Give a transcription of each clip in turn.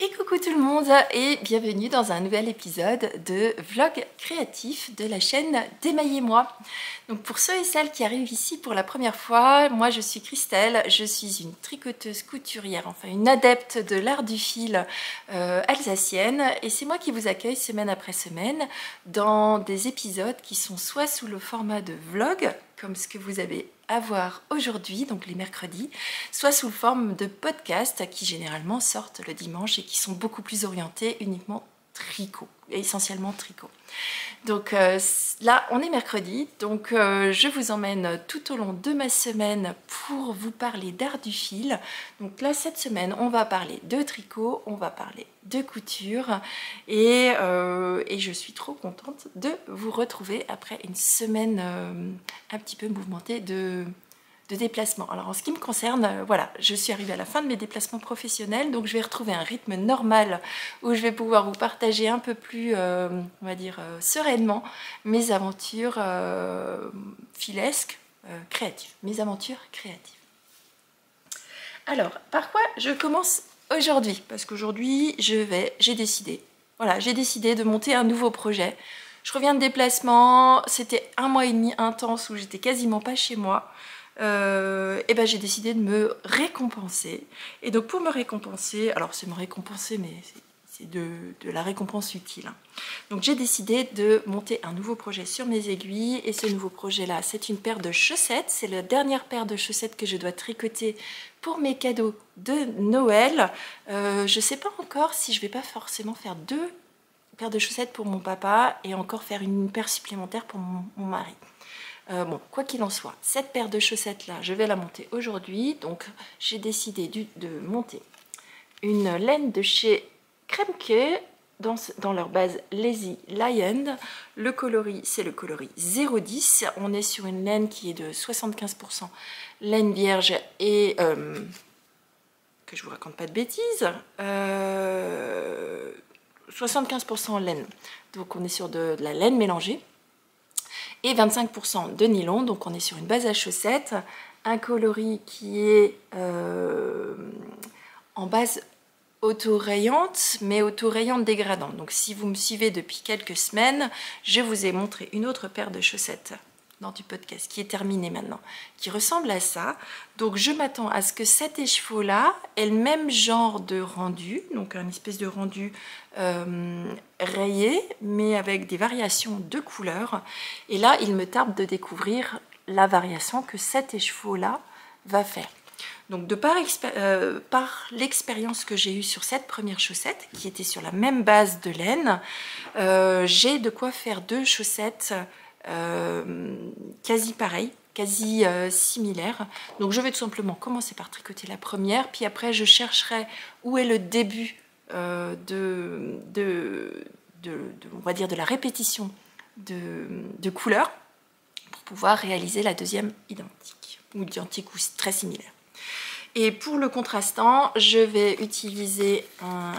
Et coucou tout le monde et bienvenue dans un nouvel épisode de vlog créatif de la chaîne d'Émaillez-moi. Donc pour ceux et celles qui arrivent ici pour la première fois, moi je suis Christelle, je suis une tricoteuse couturière, enfin une adepte de l'art du fil alsacienne, et c'est moi qui vous accueille semaine après semaine dans des épisodes qui sont soit sous le format de vlog, comme ce que vous avez à voir aujourd'hui, donc les mercredis, soit sous forme de podcasts qui généralement sortent le dimanche et qui sont beaucoup plus orientés uniquement tricot, essentiellement tricot. Donc là, on est mercredi, donc je vous emmène tout au long de ma semaine pour vous parler d'art du fil. Donc là, cette semaine, on va parler de tricot, on va parler de couture et je suis trop contente de vous retrouver après une semaine un petit peu mouvementée de déplacement. Alors en ce qui me concerne, voilà, je suis arrivée à la fin de mes déplacements professionnels, donc je vais retrouver un rythme normal où je vais pouvoir vous partager un peu plus, on va dire, sereinement mes aventures filesques, créatives, mes aventures créatives. Alors, par quoi je commence aujourd'hui? Parce qu'aujourd'hui, j'ai décidé, voilà, j'ai décidé de monter un nouveau projet. Je reviens de déplacement, c'était 1 mois et demi intense où j'étais quasiment pas chez moi. Et ben j'ai décidé de me récompenser. Et donc pour me récompenser, alors c'est me récompenser, mais c'est de la récompense utile, hein. Donc j'ai décidé de monter un nouveau projet sur mes aiguilles, et ce nouveau projet là, c'est une paire de chaussettes. C'est la dernière paire de chaussettes que je dois tricoter pour mes cadeaux de Noël. Je sais pas encore si je vais pas forcément faire 2 paires de chaussettes pour mon papa et encore faire une paire supplémentaire pour mon mari. Bon, quoi qu'il en soit, cette paire de chaussettes là, je vais la monter aujourd'hui. Donc j'ai décidé de monter une laine de chez Kremke dans leur base Lazy Lion. Le coloris, c'est le coloris 010. On est sur une laine qui est de 75% laine vierge et que je vous raconte pas de bêtises, 75% laine. Donc on est sur de la laine mélangée et 25% de nylon, donc on est sur une base à chaussettes, un coloris qui est en base auto-rayante, mais auto-rayante dégradante. Donc si vous me suivez depuis quelques semaines, je vous ai montré une autre paire de chaussettes dans du podcast qui est terminée maintenant, qui ressemble à ça. Donc je m'attends à ce que cet écheveau-là ait le même genre de rendu, donc un espèce de rendu rayé, mais avec des variations de couleurs. Et là, il me tarde de découvrir la variation que cet écheveau-là va faire. Donc par l'expérience que j'ai eue sur cette première chaussette, qui était sur la même base de laine, j'ai de quoi faire 2 chaussettes quasi pareilles, quasi similaires. Donc je vais tout simplement commencer par tricoter la première, puis après je chercherai où est le début on va dire de la répétition de couleurs pour pouvoir réaliser la deuxième identique ou très similaire. Et pour le contrastant, je vais utiliser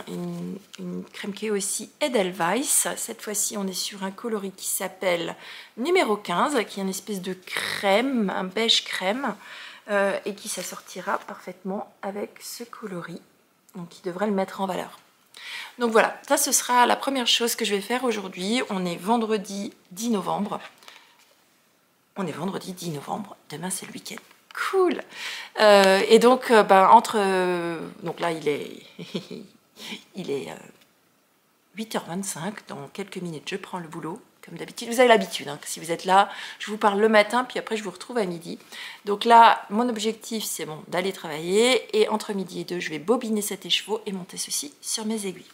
une Kremke aussi Edelweiss. Cette fois-ci, on est sur un coloris qui s'appelle numéro 15, qui est une espèce de crème, un beige crème, et qui s'assortira parfaitement avec ce coloris, donc qui devrait le mettre en valeur. Donc voilà, ça ce sera la première chose que je vais faire aujourd'hui. On est vendredi 10 novembre. Demain c'est le week-end. Cool. Et donc donc là il est 8h25, dans quelques minutes je prends le boulot comme d'habitude. Vous avez l'habitude, hein, si vous êtes là, je vous parle le matin, puis après je vous retrouve à midi. Donc là mon objectif c'est bon d'aller travailler, et entre midi et 2 je vais bobiner cet écheveau et monter ceci sur mes aiguilles.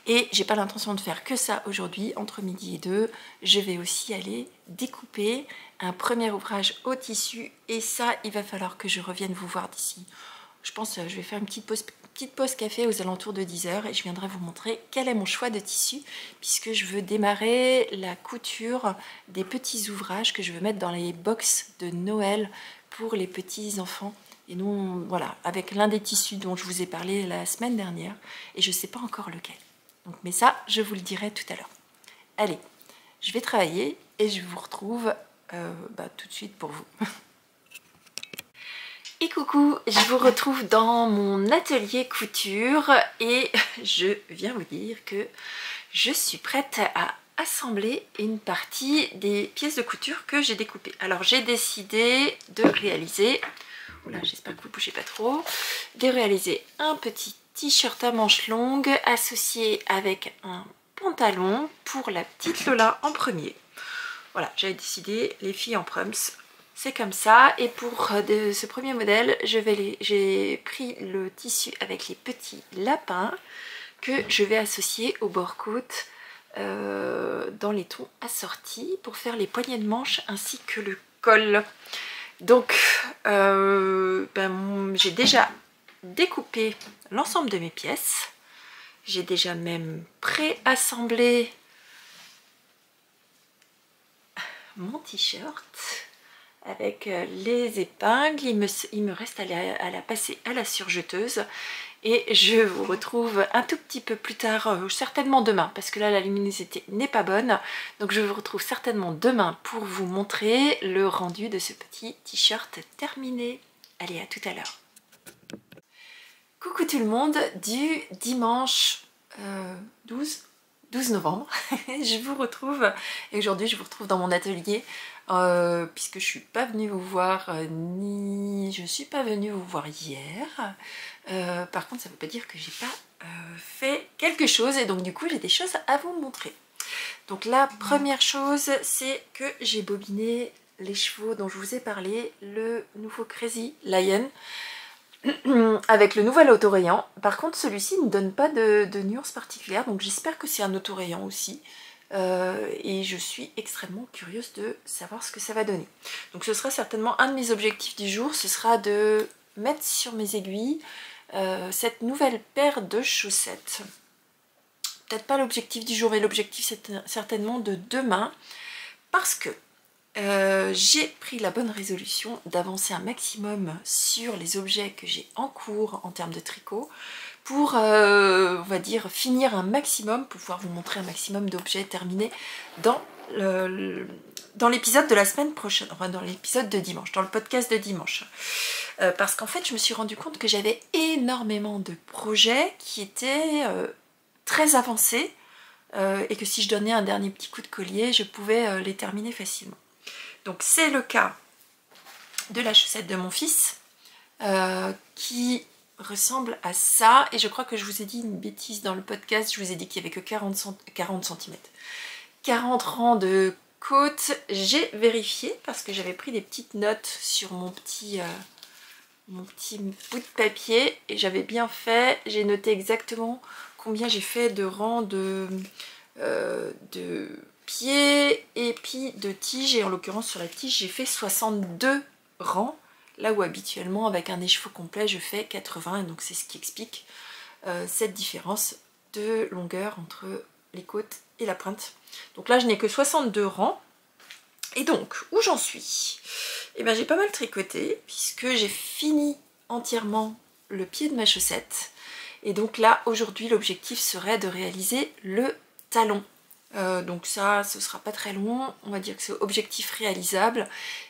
Et j'ai pas l'intention de faire que ça aujourd'hui. Entre midi et 2, je vais aussi aller découper un premier ouvrage au tissu, et ça, il va falloir que je revienne vous voir d'ici. Je pense que je vais faire une petite pause café aux alentours de 10h, et je viendrai vous montrer quel est mon choix de tissu, puisque je veux démarrer la couture des petits ouvrages que je veux mettre dans les box de Noël pour les petits enfants. Et nous, voilà, avec l'un des tissus dont je vous ai parlé la semaine dernière, et je ne sais pas encore lequel. Donc, mais ça, je vous le dirai tout à l'heure. Allez, je vais travailler et je vous retrouve tout de suite pour vous. Et coucou, je vous retrouve dans mon atelier couture et je viens vous dire que je suis prête à assembler une partie des pièces de couture que j'ai découpées. Alors j'ai décidé de réaliser, oula, j'espère que vous ne bougez pas trop, de réaliser un petit t-shirt à manches longues associé avec un pantalon pour la petite Lola en premier. Voilà, j'avais décidé, les filles en proms, c'est comme ça. Et pour ce premier modèle, j'ai pris le tissu avec les petits lapins que je vais associer au bord-côte dans les tons assortis pour faire les poignées de manches ainsi que le col. Donc, j'ai déjà découpé l'ensemble de mes pièces. J'ai déjà même pré-assemblé mon t-shirt avec les épingles. Il me reste à la passer à la surjeteuse et je vous retrouve un tout petit peu plus tard, certainement demain, parce que là la luminosité n'est pas bonne, donc je vous retrouve certainement demain pour vous montrer le rendu de ce petit t-shirt terminé. Allez, à tout à l'heure. Coucou tout le monde, du dimanche 12 novembre, je vous retrouve, et aujourd'hui je vous retrouve dans mon atelier, puisque je suis pas venue vous voir, je suis pas venue vous voir hier. Par contre ça veut pas dire que j'ai pas fait quelque chose, et donc du coup j'ai des choses à vous montrer. Donc la première chose, c'est que j'ai bobiné les chevaux dont je vous ai parlé, le nouveau Crazy Lion, avec le nouvel autorayant. Par contre celui-ci ne donne pas de nuance particulière, donc j'espère que c'est un autorayant aussi, et je suis extrêmement curieuse de savoir ce que ça va donner. Donc ce sera certainement un de mes objectifs du jour, ce sera de mettre sur mes aiguilles cette nouvelle paire de chaussettes. Peut-être pas l'objectif du jour, mais l'objectif c'est certainement de demain, parce que j'ai pris la bonne résolution d'avancer un maximum sur les objets que j'ai en cours en termes de tricot pour, on va dire, finir un maximum, pour pouvoir vous montrer un maximum d'objets terminés dans l'épisode de la semaine prochaine, enfin dans l'épisode de dimanche, dans le podcast de dimanche. Parce qu'en fait, je me suis rendu compte que j'avais énormément de projets qui étaient très avancés et que si je donnais un dernier petit coup de collier, je pouvais les terminer facilement. Donc c'est le cas de la chaussette de mon fils qui ressemble à ça, et je crois que je vous ai dit une bêtise dans le podcast, je vous ai dit qu'il n'y avait que 40 cm. 40 rangs de côte, j'ai vérifié parce que j'avais pris des petites notes sur mon petit bout de papier et j'avais bien fait, j'ai noté exactement combien j'ai fait de rangs de pieds et puis de tiges, et en l'occurrence sur la tige j'ai fait 62 rangs, là où habituellement avec un écheveau complet je fais 80, et donc c'est ce qui explique cette différence de longueur entre les côtes et la pointe. Donc là je n'ai que 62 rangs, et donc où j'en suis? Et bien j'ai pas mal tricoté puisque j'ai fini entièrement le pied de ma chaussette, et donc là aujourd'hui l'objectif serait de réaliser le talon. Donc ça, ce sera pas très long, on va dire que c'est objectif réalisable,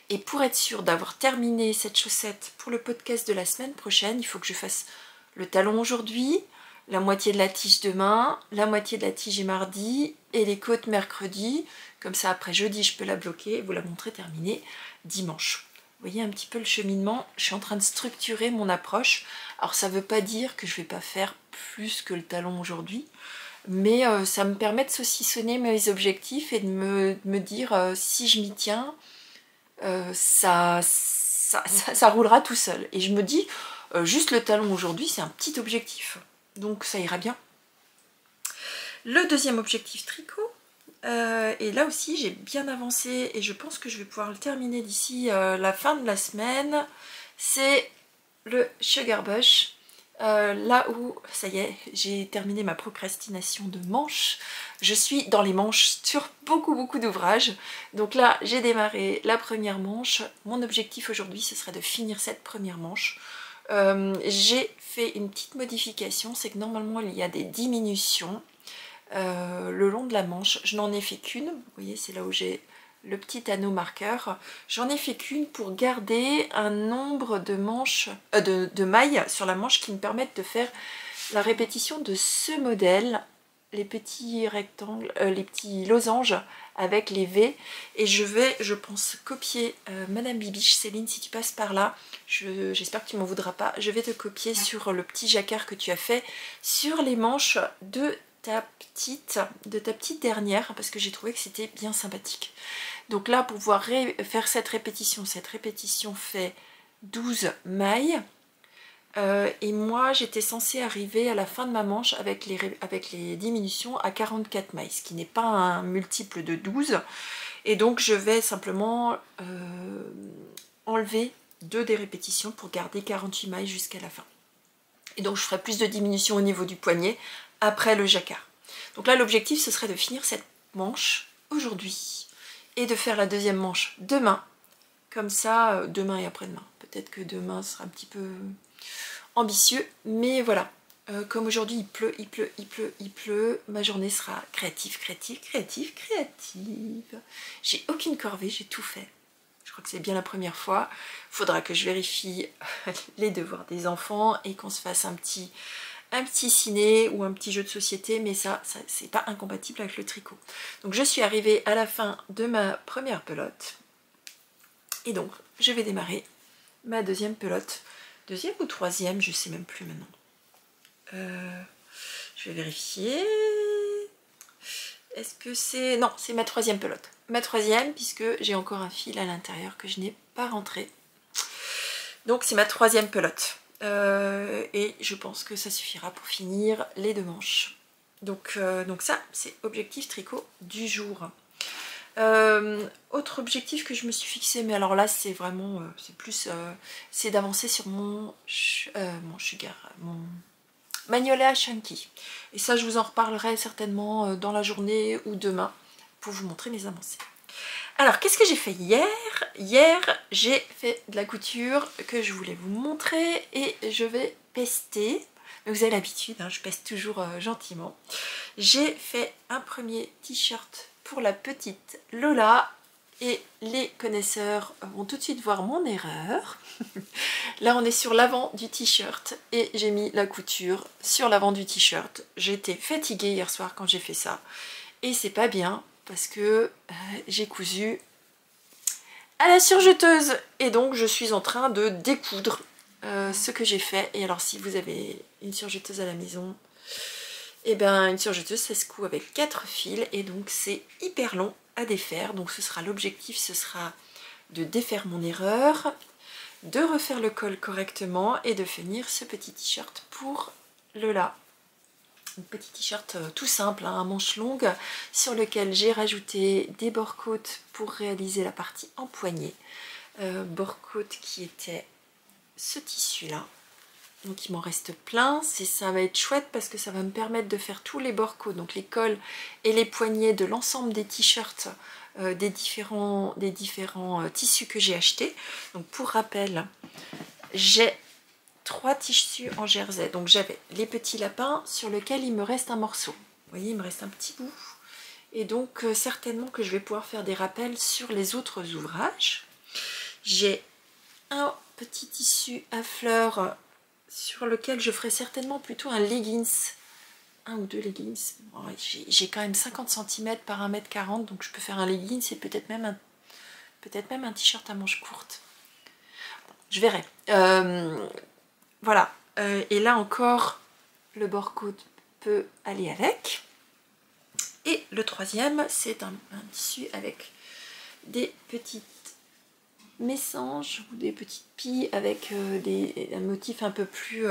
et pour être sûr d'avoir terminé cette chaussette pour le podcast de la semaine prochaine, il faut que je fasse le talon aujourd'hui, la moitié de la tige demain, la moitié de la tige mardi et les côtes mercredi, comme ça après jeudi je peux la bloquer et vous la montrer terminée dimanche. Vous voyez un petit peu le cheminement, je suis en train de structurer mon approche. Alors ça veut pas dire que je vais pas faire plus que le talon aujourd'hui, mais ça me permet de saucissonner mes objectifs et de me dire si je m'y tiens, ça roulera tout seul. Et je me dis, juste le talon aujourd'hui, c'est un petit objectif, donc ça ira bien. Le deuxième objectif tricot, et là aussi j'ai bien avancé et je pense que je vais pouvoir le terminer d'ici la fin de la semaine, c'est le Sugar Bush. Là où, ça y est, j'ai terminé ma procrastination de manches, je suis dans les manches sur beaucoup d'ouvrages. Donc là, j'ai démarré la première manche. Mon objectif aujourd'hui, ce serait de finir cette première manche. J'ai fait une petite modification, c'est que normalement, il y a des diminutions le long de la manche. Je n'en ai fait qu'une, vous voyez, c'est là où j'ai le petit anneau marqueur. J'en ai fait qu'une pour garder un nombre de manches, de mailles sur la manche qui me permettent de faire la répétition de ce modèle, les petits rectangles, les petits losanges avec les V. Et je vais, je pense, copier Madame Bibiche. Céline, si tu passes par là, j'espère que tu m'en voudras pas. Je vais te copier sur le petit jacquard que tu as fait sur les manches de ta petite dernière, parce que j'ai trouvé que c'était bien sympathique. Donc là, pour pouvoir faire cette répétition fait 12 mailles. Et moi j'étais censée arriver à la fin de ma manche avec les diminutions à 44 mailles, ce qui n'est pas un multiple de 12, et donc je vais simplement enlever 2 des répétitions pour garder 48 mailles jusqu'à la fin. Et donc je ferai plus de diminution au niveau du poignet après le jacquard. Donc là l'objectif ce serait de finir cette manche aujourd'hui et de faire la deuxième manche demain, comme ça, demain et après-demain. Peut-être que demain sera un petit peu ambitieux, mais voilà, comme aujourd'hui il pleut, ma journée sera créative. J'ai aucune corvée, j'ai tout fait. Je crois que c'est bien la première fois. Faudra que je vérifie les devoirs des enfants et qu'on se fasse un petit ciné ou un petit jeu de société, mais ça c'est pas incompatible avec le tricot. Donc je suis arrivée à la fin de ma première pelote et donc je vais démarrer ma deuxième pelote. Deuxième ou troisième, je sais même plus maintenant. Je vais vérifier. Est-ce que c'est... Non, c'est ma troisième pelote. Ma troisième, puisque j'ai encore un fil à l'intérieur que je n'ai pas rentré. Donc c'est ma troisième pelote. Et je pense que ça suffira pour finir les 2 manches. Donc ça, c'est objectif tricot du jour. Autre objectif que je me suis fixé, mais alors là c'est vraiment c'est d'avancer sur mon Magnolia Chunky, et ça je vous en reparlerai certainement dans la journée ou demain pour vous montrer mes avancées. Alors qu'est-ce que j'ai fait hier? Hier j'ai fait de la couture que je voulais vous montrer et je vais pester. Mais vous avez l'habitude, hein, je peste toujours gentiment. J'ai fait un premier t-shirt pour la petite Lola et les connaisseurs vont tout de suite voir mon erreur. Là on est sur l'avant du t-shirt et j'ai mis la couture sur l'avant du t-shirt. J'étais fatiguée hier soir quand j'ai fait ça et c'est pas bien parce que j'ai cousu à la surjeteuse et donc je suis en train de découdre ce que j'ai fait. Et alors si vous avez une surjeteuse à la maison, et bien une surjeteuse ça se coud avec 4 fils et donc c'est hyper long à défaire. Donc ce sera l'objectif, ce sera de défaire mon erreur, de refaire le col correctement et de finir ce petit t-shirt pour Lola. Un petit t-shirt tout simple, hein, à manches longues, sur lequel j'ai rajouté des bord-côtes pour réaliser la partie en poignée. Bord-côte qui était ce tissu là. Donc il m'en reste plein, ça va être chouette parce que ça va me permettre de faire tous les bord-côtes, donc les cols et les poignets de l'ensemble des t-shirts des différents tissus que j'ai achetés. Donc pour rappel, j'ai 3 tissus en jersey. Donc j'avais les petits lapins sur lesquels il me reste un morceau. Vous voyez, il me reste un petit bout. Et donc certainement que je vais pouvoir faire des rappels sur les autres ouvrages. J'ai un petit tissu à fleurs sur lequel je ferai certainement plutôt un leggings. 1 ou 2 leggings. Bon, j'ai quand même 50 cm par 1,40 m, donc je peux faire un leggings et peut-être même un t-shirt à manches courtes. Bon, je verrai. Voilà. Et là encore, le bord-côte peut aller avec. Et le troisième, c'est un tissu avec des petites messanges ou des petites pilles avec un motif un peu plus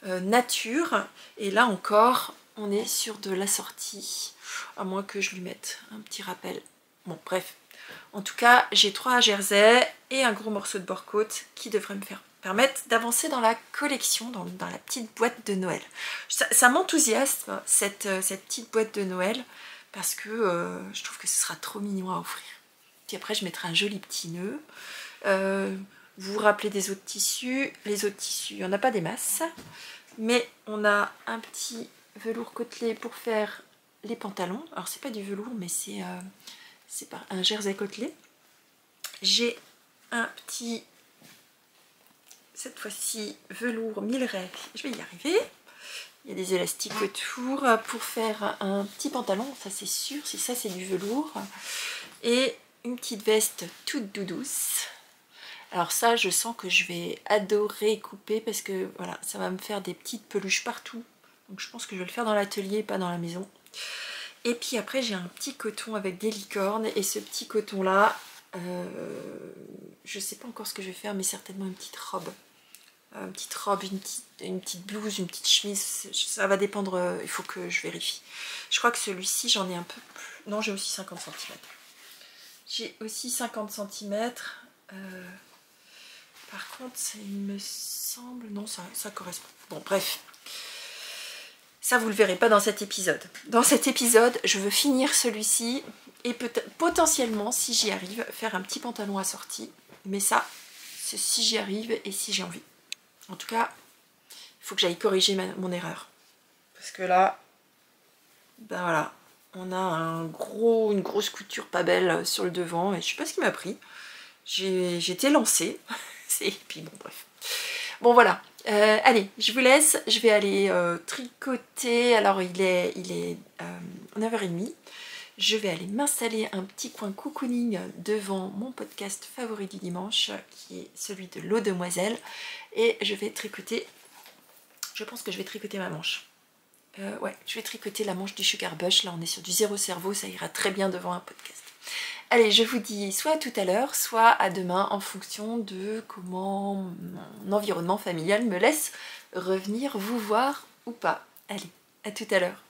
nature. Et là encore on est sur de l'assorti, à moins que je lui mette un petit rappel. Bon bref, en tout cas j'ai 3 jerseys et un gros morceau de bord-côte qui devrait me permettre d'avancer dans la collection, dans la petite boîte de Noël. Ça m'enthousiasme cette petite boîte de Noël parce que je trouve que ce sera trop mignon à offrir. Puis après je mettrai un joli petit nœud. Vous vous rappelez des autres tissus? Les autres tissus, il n'y en a pas des masses, mais on a un petit velours côtelé pour faire les pantalons. Alors c'est pas du velours, mais c'est c'est un jersey côtelé. J'ai un petit, cette fois-ci, velours Milleray, je vais y arriver. Il y a des élastiques autour pour faire un petit pantalon, ça c'est sûr, si ça c'est du velours. Et une petite veste toute douce. Alors ça, je sens que je vais adorer couper parce que voilà, ça va me faire des petites peluches partout. Donc je pense que je vais le faire dans l'atelier, pas dans la maison. Et puis après, j'ai un petit coton avec des licornes. Et ce petit coton-là, je sais pas encore ce que je vais faire, mais certainement une petite robe. Une petite robe, une petite blouse, une petite chemise, ça va dépendre, il faut que je vérifie. Je crois que celui-ci, j'en ai un peu plus. Non, j'ai aussi 50 cm. J'ai aussi 50 cm. Par contre, il me semble... Non, ça correspond. Bon, bref. Ça, vous le verrez pas dans cet épisode. Dans cet épisode, je veux finir celui-ci et potentiellement, si j'y arrive, faire un petit pantalon assorti. Mais ça, c'est si j'y arrive et si j'ai envie. En tout cas, il faut que j'aille corriger mon erreur. Parce que là, ben voilà, on a une grosse couture pas belle sur le devant. Et je sais pas ce qui m'a pris. J'étais lancée. Et puis bon, bref. Bon, voilà. Allez, je vous laisse. Je vais aller tricoter. Alors, il est 9h30. Je vais aller m'installer un petit coin cocooning devant mon podcast favori du dimanche, qui est celui de l'eau demoiselle. Et je vais tricoter, je pense que je vais tricoter ma manche. Ouais, je vais tricoter la manche du Sugar Bush. Là, on est sur du zéro cerveau, ça ira très bien devant un podcast. Allez, je vous dis soit à tout à l'heure, soit à demain, en fonction de comment mon environnement familial me laisse revenir vous voir ou pas. Allez, à tout à l'heure.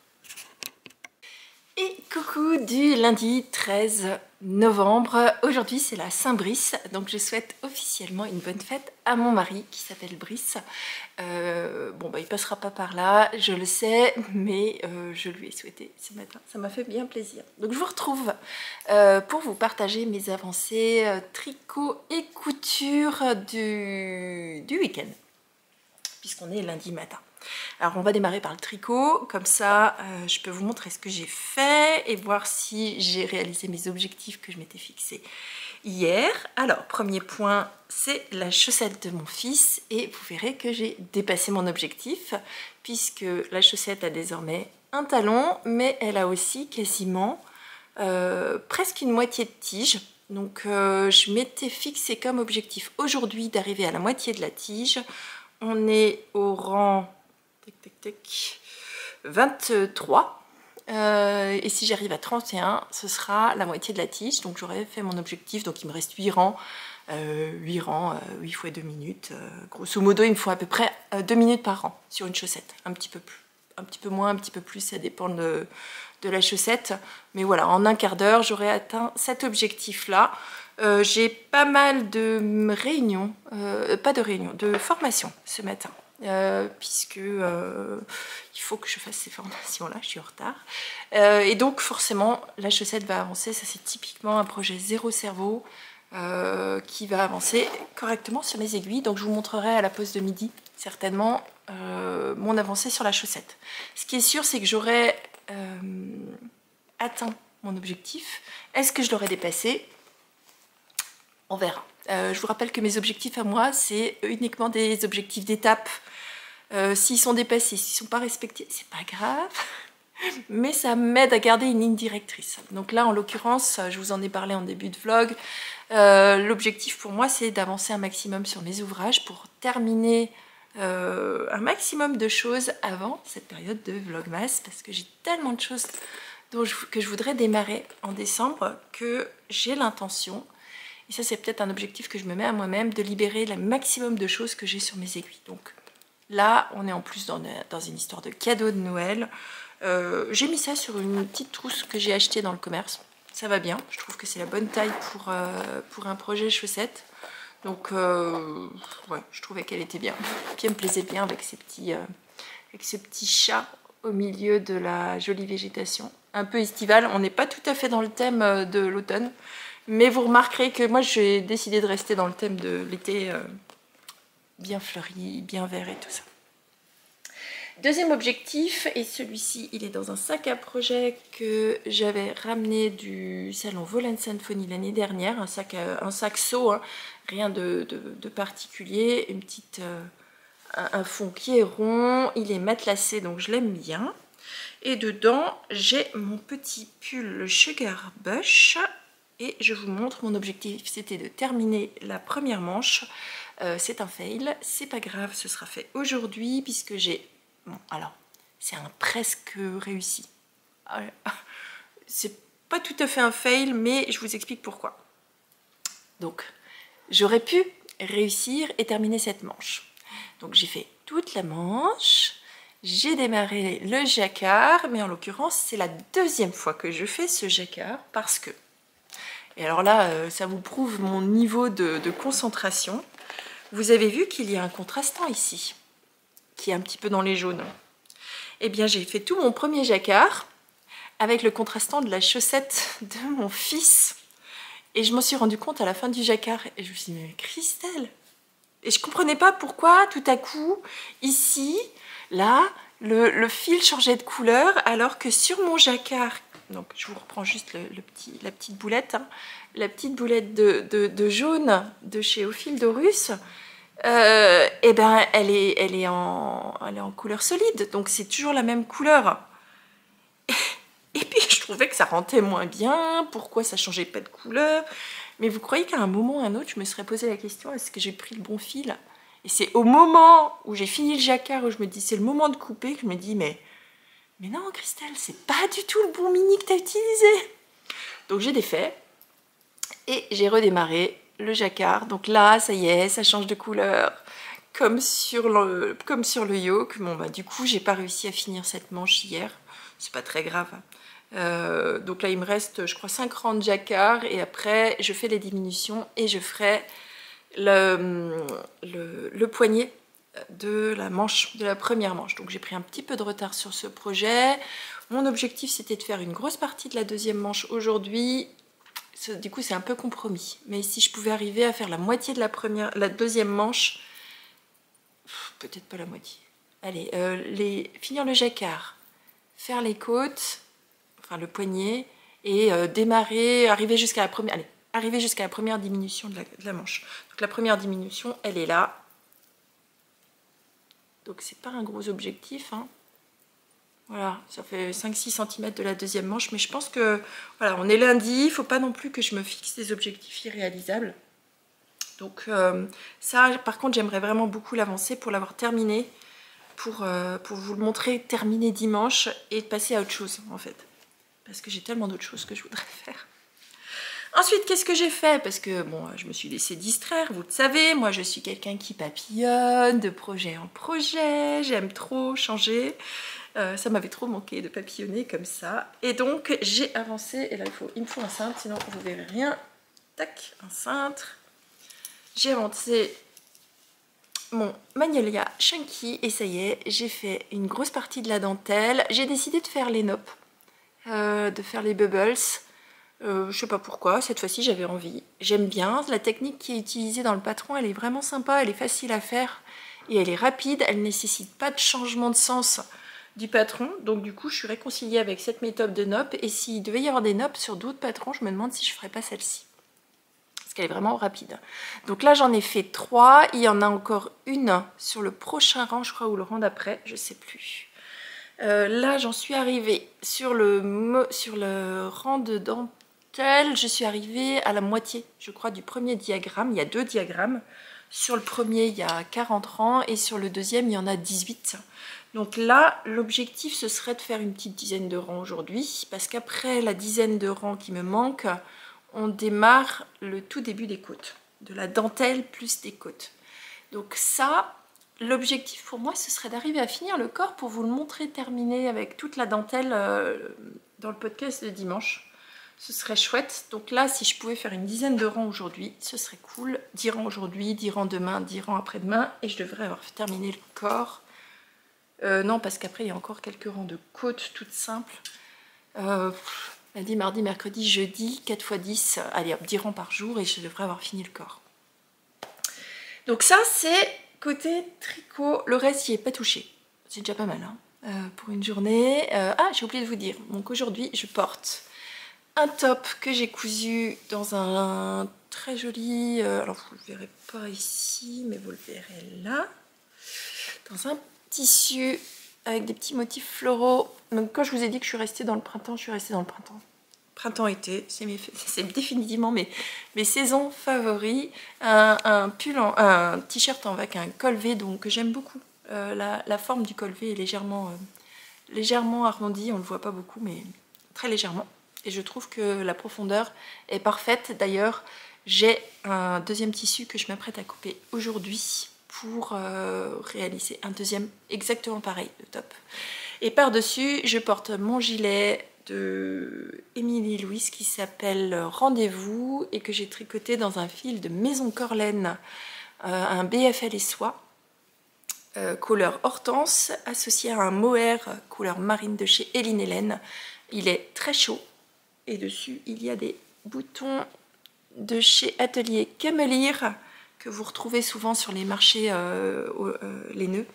Et coucou du lundi 13 novembre. Aujourd'hui c'est la Saint-Brice, donc je souhaite officiellement une bonne fête à mon mari qui s'appelle Brice. Bon bah il passera pas par là, je le sais, mais je lui ai souhaité ce matin, ça m'a fait bien plaisir. Donc je vous retrouve pour vous partager mes avancées tricot et couture du week-end, puisqu'on est lundi matin. Alors on va démarrer par le tricot, comme ça je peux vous montrer ce que j'ai fait et voir si j'ai réalisé mes objectifs que je m'étais fixés hier. Alors premier point, c'est la chaussette de mon fils et vous verrez que j'ai dépassé mon objectif puisque la chaussette a désormais un talon, mais elle a aussi quasiment presque une moitié de tige. Donc je m'étais fixé comme objectif aujourd'hui d'arriver à la moitié de la tige. On est au rang 23 et si j'arrive à 31 ce sera la moitié de la tige, donc j'aurais fait mon objectif. Donc il me reste 8 rangs, 8 fois 2 minutes, grosso modo il me faut à peu près 2 minutes par rang sur une chaussette, un petit peu plus, un petit peu moins, un petit peu plus, ça dépend de la chaussette, mais voilà, en un quart d'heure j'aurais atteint cet objectif là. J'ai pas mal de réunions, pas de réunions, de formations ce matin. Puisque il faut que je fasse ces formations là, je suis en retard et donc forcément la chaussette va avancer. Ça c'est typiquement un projet zéro cerveau qui va avancer correctement sur mes aiguilles. Donc je vous montrerai à la pause de midi certainement mon avancée sur la chaussette. Ce qui est sûr, c'est que j'aurai atteint mon objectif. Est-ce que je l'aurai dépassé? On verra. Je vous rappelle que mes objectifs à moi, c'est uniquement des objectifs d'étape. S'ils sont dépassés, s'ils ne sont pas respectés, c'est pas grave. Mais ça m'aide à garder une ligne directrice. Donc là, en l'occurrence, je vous en ai parlé en début de vlog. L'objectif pour moi, c'est d'avancer un maximum sur mes ouvrages pour terminer un maximum de choses avant cette période de Vlogmas. Parce que j'ai tellement de choses que je voudrais démarrer en décembre que j'ai l'intention... Et ça, c'est peut-être un objectif que je me mets à moi-même, de libérer le maximum de choses que j'ai sur mes aiguilles. Donc là, on est en plus dans une histoire de cadeau de Noël. J'ai mis ça sur une petite trousse que j'ai achetée dans le commerce. Ça va bien, je trouve que c'est la bonne taille pour un projet chaussette. Donc, ouais, je trouvais qu'elle était bien. Puis elle me plaisait bien avec ces petits chats au milieu de la jolie végétation. Un peu estivale, on n'est pas tout à fait dans le thème de l'automne. Mais vous remarquerez que moi j'ai décidé de rester dans le thème de l'été bien fleuri, bien vert et tout ça. Deuxième objectif, et celui-ci il est dans un sac à projet que j'avais ramené du salon Wolen Symphony l'année dernière, un sac seau, hein, rien de particulier, un fond qui est rond, il est matelassé donc je l'aime bien. Et dedans j'ai mon petit pull Sugar Bush et je vous montre, mon objectif c'était de terminer la première manche. C'est un fail, c'est pas grave, ce sera fait aujourd'hui puisque j'ai... Bon, alors, c'est un presque réussi. C'est pas tout à fait un fail, mais je vous explique pourquoi. Donc, j'aurais pu réussir et terminer cette manche. Donc, j'ai fait toute la manche, j'ai démarré le jacquard, mais en l'occurrence, c'est la deuxième fois que je fais ce jacquard parce que... Et alors là, ça vous prouve mon niveau de concentration. Vous avez vu qu'il y a un contrastant ici, qui est un petit peu dans les jaunes. Eh bien, j'ai fait tout mon premier jacquard avec le contrastant de la chaussette de mon fils. Et je m'en suis rendu compte à la fin du jacquard. Et je me suis dit, mais Christelle! Et je ne comprenais pas pourquoi, tout à coup, ici, là, le fil changeait de couleur, alors que sur mon jacquard, donc je vous reprends juste la petite boulette, hein, la petite boulette de jaune de chez Ophildorus, et ben elle est en couleur solide, donc c'est toujours la même couleur. Et puis je trouvais que ça rentrait moins bien, pourquoi ça changeait pas de couleur. Mais vous croyez qu'à un moment ou à un autre, je me serais posé la question, est-ce que j'ai pris le bon fil? Et c'est au moment où j'ai fini le jacquard, où je me dis c'est le moment de couper, que je me dis mais non Christelle, c'est pas du tout le bon mini que tu as utilisé. Donc j'ai défait et j'ai redémarré le jacquard. Donc là, ça y est, ça change de couleur, comme sur le yoke. Bon, bah, du coup, j'ai pas réussi à finir cette manche hier. C'est pas très grave. Donc là, il me reste, je crois, 5 rangs de jacquard. Et après, je fais les diminutions et je ferai le poignet de la manche, de la première manche. Donc j'ai pris un petit peu de retard sur ce projet. Mon objectif, c'était de faire une grosse partie de la deuxième manche aujourd'hui. Du coup, c'est un peu compromis. Mais si je pouvais arriver à faire la moitié de la deuxième manche, peut-être pas la moitié. Allez, finir le jacquard, faire les côtes, enfin le poignet, et démarrer, arriver jusqu'à la première diminution de la manche. Donc la première diminution, elle est là. Donc c'est pas un gros objectif, hein. Voilà, ça fait 5-6 cm de la deuxième manche, mais je pense que, voilà, on est lundi, il ne faut pas non plus que je me fixe des objectifs irréalisables. Donc ça, par contre, j'aimerais vraiment beaucoup l'avancer pour l'avoir terminé, pour vous le montrer terminé dimanche et de passer à autre chose, en fait. Parce que j'ai tellement d'autres choses que je voudrais faire. Ensuite, qu'est-ce que j'ai fait? Parce que, bon, je me suis laissée distraire, vous le savez, moi je suis quelqu'un qui papillonne de projet en projet, j'aime trop changer. Ça m'avait trop manqué de papillonner comme ça. Et donc, j'ai avancé, et là, il me faut un cintre, sinon vous ne verrez rien. Tac, un cintre. J'ai avancé mon Magnolia Chunky, et ça y est, j'ai fait une grosse partie de la dentelle. J'ai décidé de faire les noppes, de faire les bubbles. Je sais pas pourquoi, cette fois-ci j'avais envie. J'aime bien, la technique qui est utilisée dans le patron, elle est vraiment sympa, elle est facile à faire et elle est rapide, elle ne nécessite pas de changement de sens du patron, donc du coup je suis réconciliée avec cette méthode de nopp, et s'il devait y avoir des noppes sur d'autres patrons, je me demande si je ferais pas celle-ci, parce qu'elle est vraiment rapide. Donc là j'en ai fait 3, il y en a encore une sur le prochain rang, je crois, ou le rang d'après, je sais plus. Là j'en suis arrivée sur le rang de dentelle, je suis arrivée à la moitié, je crois, du premier diagramme. Il y a 2 diagrammes. Sur le premier, il y a 40 rangs et sur le deuxième, il y en a 18. Donc là, l'objectif, ce serait de faire une petite dizaine de rangs aujourd'hui, parce qu'après la dizaine de rangs qui me manque, on démarre le tout début des côtes, de la dentelle plus des côtes. Donc ça, l'objectif pour moi, ce serait d'arriver à finir le corps pour vous le montrer terminé avec toute la dentelle dans le podcast de dimanche. Ce serait chouette. Donc là, si je pouvais faire une dizaine de rangs aujourd'hui, ce serait cool. 10 rangs aujourd'hui, 10 rangs demain, 10 rangs après-demain, et je devrais avoir terminé le corps. Non, parce qu'après, il y a encore quelques rangs de côtes toutes simples. Lundi, mardi, mercredi, jeudi, 4 x 10, allez hop, 10 rangs par jour, et je devrais avoir fini le corps. Donc ça, c'est côté tricot. Le reste, il n'est pas touché. c'est déjà pas mal hein, pour une journée. Ah, j'ai oublié de vous dire, donc aujourd'hui je porte un top que j'ai cousu dans un très joli, alors vous le verrez pas ici, mais vous le verrez là, dans un tissu avec des petits motifs floraux. Donc quand je vous ai dit que je suis restée dans le printemps, je suis restée dans le printemps. Printemps-été, c'est définitivement mes saisons favoris. Un t-shirt en avec un col V donc, que j'aime beaucoup. La forme du col V est légèrement arrondie, on ne le voit pas beaucoup, mais très légèrement. Et je trouve que la profondeur est parfaite. D'ailleurs, j'ai un deuxième tissu que je m'apprête à couper aujourd'hui pour réaliser un deuxième exactement pareil de top. Et par-dessus, je porte mon gilet de Émilie Louise qui s'appelle Rendez-vous et que j'ai tricoté dans un fil de Maison Corlaine, un BFL et soie, couleur hortense, associé à un mohair couleur marine de chez Eline Hélène. Il est très chaud et dessus il y a des boutons de chez Atelier Camelire que vous retrouvez souvent sur les marchés laineux,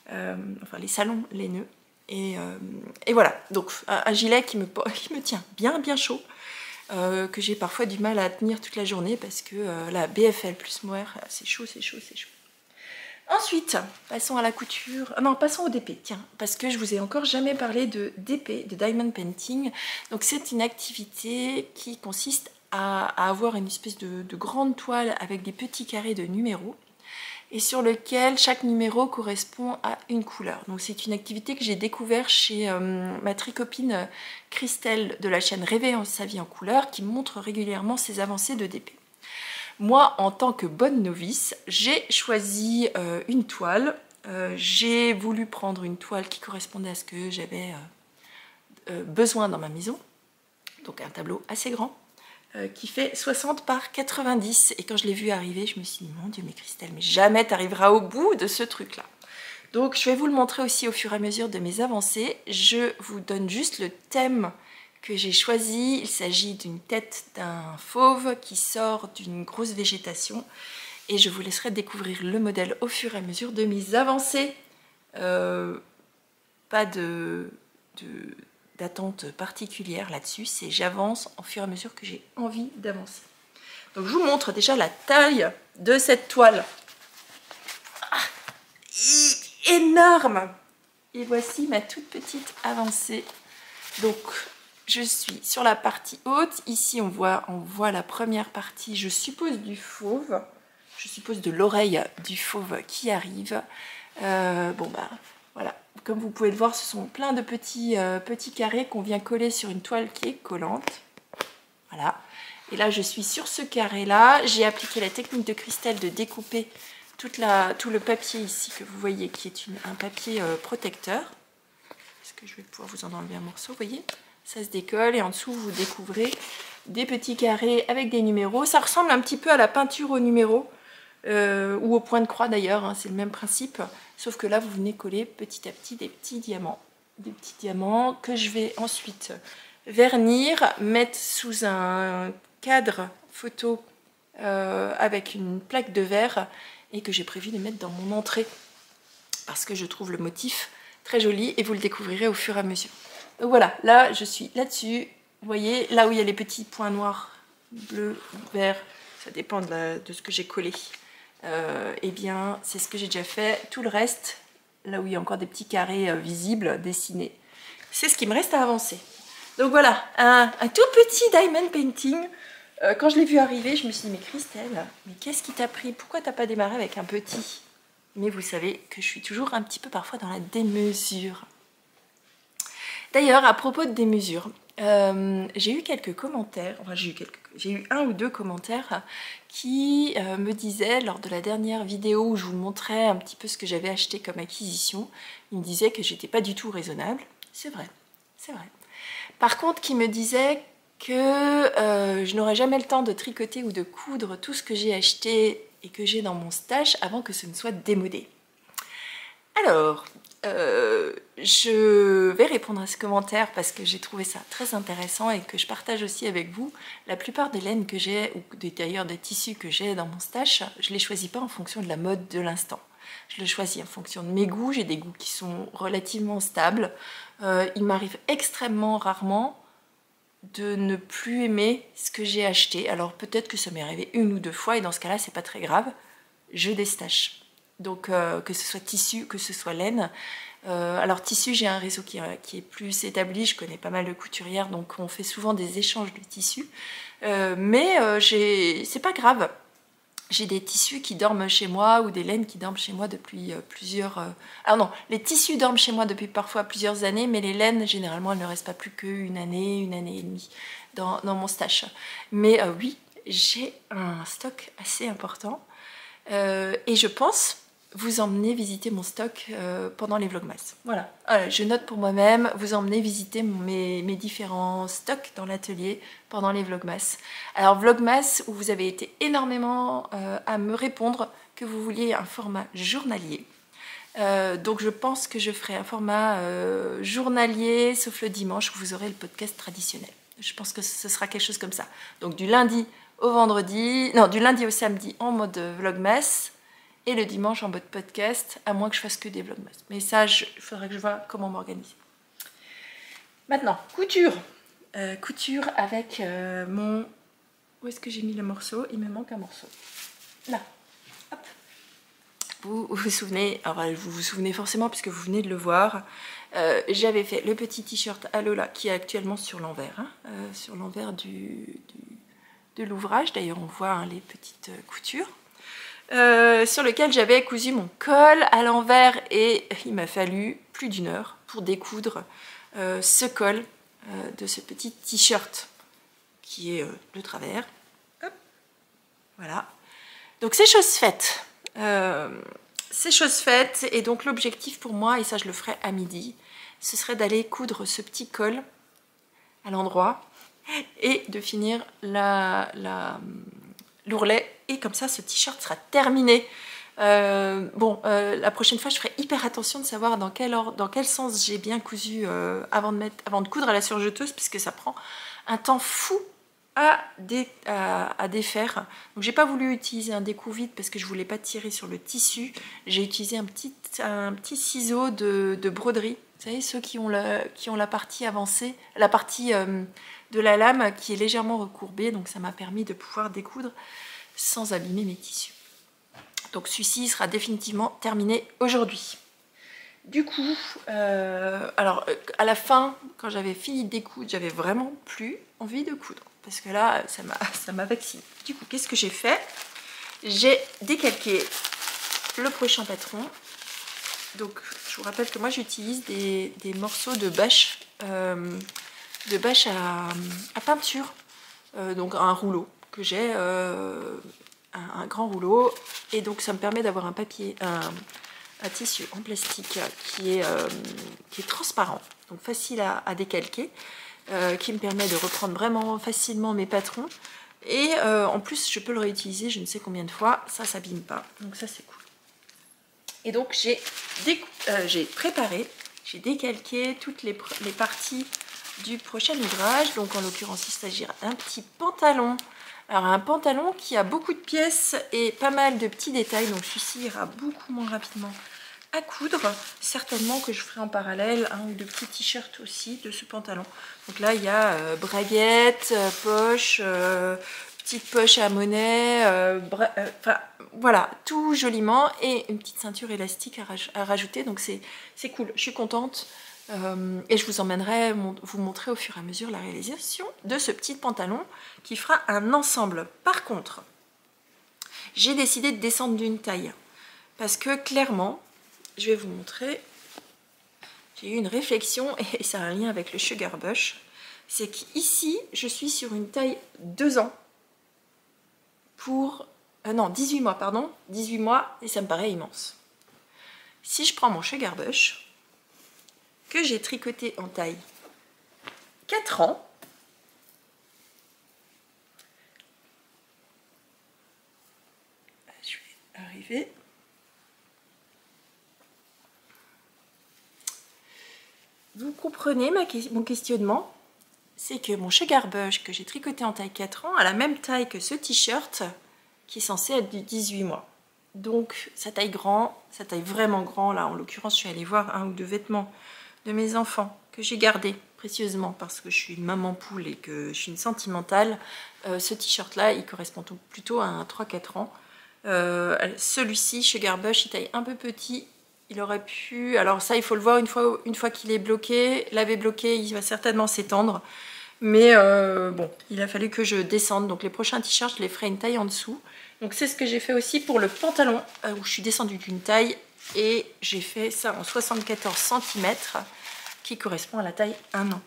enfin les salons laineux. Et voilà, donc un gilet qui me tient bien chaud, que j'ai parfois du mal à tenir toute la journée parce que la BFL plus mohair, c'est chaud. Ensuite, passons à la couture. Non, passons au DP, tiens, parce que je vous ai encore jamais parlé de DP, de Diamond Painting. Donc c'est une activité qui consiste à avoir une espèce de grande toile avec des petits carrés de numéros et sur lequel chaque numéro correspond à une couleur. Donc c'est une activité que j'ai découvert chez ma tricopine Christelle de la chaîne Rêver sa vie en couleur qui montre régulièrement ses avancées de DP. Moi, en tant que bonne novice, j'ai choisi une toile. J'ai voulu prendre une toile qui correspondait à ce que j'avais besoin dans ma maison. Donc un tableau assez grand qui fait 60 par 90. Et quand je l'ai vu arriver, je me suis dit, mon Dieu, mais Christelle, mais jamais tu arriveras au bout de ce truc-là. Donc je vais vous le montrer aussi au fur et à mesure de mes avancées. Je vous donne juste le thème que j'ai choisi. Il s'agit d'une tête d'un fauve qui sort d'une grosse végétation et je vous laisserai découvrir le modèle au fur et à mesure de mes avancées. Pas d'attente particulière là-dessus, c'est j'avance au fur et à mesure que j'ai envie d'avancer. Donc je vous montre déjà la taille de cette toile. Énorme! Et voici ma toute petite avancée. Donc je suis sur la partie haute. Ici, on voit la première partie, je suppose, du fauve. Je suppose de l'oreille du fauve qui arrive. Bon, bah, voilà. Comme vous pouvez le voir, ce sont plein de petits carrés qu'on vient coller sur une toile qui est collante. Voilà. Et là, je suis sur ce carré-là. J'ai appliqué la technique de Christelle de découper tout le papier ici que vous voyez, qui est un papier protecteur. Est-ce que je vais pouvoir vous en enlever un morceau, vous voyez ? Ça se décolle et en dessous vous découvrez des petits carrés avec des numéros. Ça ressemble un petit peu à la peinture au numéro ou au point de croix d'ailleurs, hein, c'est le même principe. Sauf que là vous venez coller petit à petit des petits diamants. Des petits diamants que je vais ensuite vernir, mettre sous un cadre photo avec une plaque de verre et que j'ai prévu de mettre dans mon entrée. Parce que je trouve le motif très joli et vous le découvrirez au fur et à mesure. Donc voilà, là je suis là-dessus, vous voyez, là où il y a les petits points noirs, bleus, verts, ça dépend de ce que j'ai collé. Eh bien, c'est ce que j'ai déjà fait. Tout le reste, là où il y a encore des petits carrés visibles, dessinés, c'est ce qui me reste à avancer. Donc voilà, un tout petit diamond painting. Quand je l'ai vu arriver, je me suis dit, mais Christelle, mais qu'est-ce qui t'a pris? Pourquoi t'as pas démarré avec un petit? Mais vous savez que je suis toujours un petit peu parfois dans la démesure. D'ailleurs, à propos de démesure, j'ai eu quelques commentaires, enfin j'ai eu un ou deux commentaires qui me disaient, lors de la dernière vidéo où je vous montrais un petit peu ce que j'avais acheté comme acquisition, ils me disaient que j'étais pas du tout raisonnable. C'est vrai, c'est vrai. Par contre, qui me disaient que je n'aurais jamais le temps de tricoter ou de coudre tout ce que j'ai acheté et que j'ai dans mon stash avant que ce ne soit démodé. Alors, je vais répondre à ce commentaire parce que j'ai trouvé ça très intéressant et que je partage aussi avec vous. La plupart des laines que j'ai, ou d'ailleurs des tissus que j'ai dans mon stash, je ne les choisis pas en fonction de la mode de l'instant. Je le choisis en fonction de mes goûts. J'ai des goûts qui sont relativement stables. Il m'arrive extrêmement rarement de ne plus aimer ce que j'ai acheté. Alors peut-être que ça m'est arrivé 1 ou 2 fois et dans ce cas-là, c'est pas très grave. Je déstache. Donc que ce soit tissu, que ce soit laine. Alors tissu, j'ai un réseau qui est plus établi. Je connais pas mal de couturières, donc on fait souvent des échanges de tissus. Mais c'est pas grave. J'ai des tissus qui dorment chez moi ou des laines qui dorment chez moi depuis plusieurs... Alors non, les tissus dorment chez moi depuis parfois plusieurs années, mais les laines, généralement, elles ne restent pas plus qu'une année et demie dans mon stash. Mais oui, j'ai un stock assez important et je pense vous emmener visiter mon stock pendant les Vlogmas. Voilà, je note pour moi-même, vous emmener visiter mes différents stocks dans l'atelier pendant les Vlogmas. Alors Vlogmas où vous avez été énormément à me répondre que vous vouliez un format journalier. Donc je pense que je ferai un format journalier, sauf le dimanche où vous aurez le podcast traditionnel. Je pense que ce sera quelque chose comme ça. Donc du lundi au vendredi, non, du lundi au samedi en mode Vlogmas, et le dimanche en mode podcast, à moins que je fasse que des vlogmas. Mais ça, il faudrait que je vois comment m'organiser. Maintenant, couture. Couture avec mon... Où est-ce que j'ai mis le morceau? Il me manque un morceau. Là. Hop. Vous vous souvenez, alors vous vous souvenez forcément puisque vous venez de le voir, j'avais fait le petit t-shirt à Lola qui est actuellement sur l'envers, hein, sur l'envers de l'ouvrage. D'ailleurs, on voit les petites coutures. Sur lequel j'avais cousu mon col à l'envers et il m'a fallu plus d'1 heure pour découdre ce col de ce petit t-shirt qui est de travers. Hop. Voilà. Donc c'est chose faite. C'est chose faite et donc l'objectif pour moi, et ça je le ferai à midi, ce serait d'aller coudre ce petit col à l'endroit et de finir l'ourlet et comme ça ce t-shirt sera terminé. La prochaine fois je ferai hyper attention de savoir dans quel sens j'ai bien cousu avant de coudre à la surjeteuse puisque ça prend un temps fou à défaire. Donc j'ai pas voulu utiliser un découpe-vide parce que je voulais pas tirer sur le tissu. J'ai utilisé un petit ciseau de broderie. Vous savez, ceux qui ont la partie avancée, la partie de la lame qui est légèrement recourbée, donc ça m'a permis de pouvoir découdre sans abîmer mes tissus. Donc celui-ci sera définitivement terminé aujourd'hui. Du coup, à la fin, quand j'avais fini de découdre, j'avais vraiment plus envie de coudre. Parce que là, ça m'a vacciné. Du coup, qu'est-ce que j'ai fait? J'ai décalqué le prochain patron. Donc, je vous rappelle que moi, j'utilise des morceaux de bâche à peinture. Donc, un rouleau que j'ai, un grand rouleau. Et donc, ça me permet d'avoir un papier, un tissu en plastique qui est transparent, donc facile à décalquer, qui me permet de reprendre vraiment facilement mes patrons. Et en plus, je peux le réutiliser je ne sais combien de fois, ça ne s'abîme pas. Donc ça, c'est cool. Et donc, j'ai préparé, j'ai décalqué toutes les parties du prochain ouvrage. Donc, en l'occurrence, il s'agira d'un petit pantalon. Alors, un pantalon qui a beaucoup de pièces et pas mal de petits détails. Donc, celui-ci ira beaucoup moins rapidement à coudre. Certainement que je ferai en parallèle un ou deux petits t-shirts aussi de ce pantalon. Donc là, il y a braguette, poche, petite poche à monnaie, enfin voilà, tout joliment et une petite ceinture élastique à rajouter. Donc c'est cool, je suis contente. Et je vous emmènerai vous montrer au fur et à mesure la réalisation de ce petit pantalon qui fera un ensemble. Par contre, j'ai décidé de descendre d'une taille parce que clairement, je vais vous montrer, j'ai eu une réflexion et ça a un lien avec le Sugar Bush. C'est qu'ici, je suis sur une taille 2 ans pour... non, 18 mois, pardon. 18 mois et ça me paraît immense. Si je prends mon Sugar Bush, que j'ai tricoté en taille 4 ans, je vais arriver... Vous comprenez mon questionnement? C'est que mon Sugar Bush que j'ai tricoté en taille 4 ans a la même taille que ce t-shirt qui est censé être du 18 mois. Donc ça taille grand, ça taille vraiment grand. Là en l'occurrence je suis allée voir un ou deux vêtements de mes enfants que j'ai gardés précieusement parce que je suis une maman poule et que je suis une sentimentale. Ce t-shirt là il correspond plutôt à un 3-4 ans. Celui-ci Sugar Bush il taille un peu petit. Il aurait pu, alors ça il faut le voir une fois qu'il est bloqué. L'avait bloqué, il va certainement s'étendre. Mais bon, il a fallu que je descende. Donc les prochains t-shirts, je les ferai une taille en dessous. Donc c'est ce que j'ai fait aussi pour le pantalon, où je suis descendue d'une taille. Et j'ai fait ça en 74 cm, qui correspond à la taille 1 an.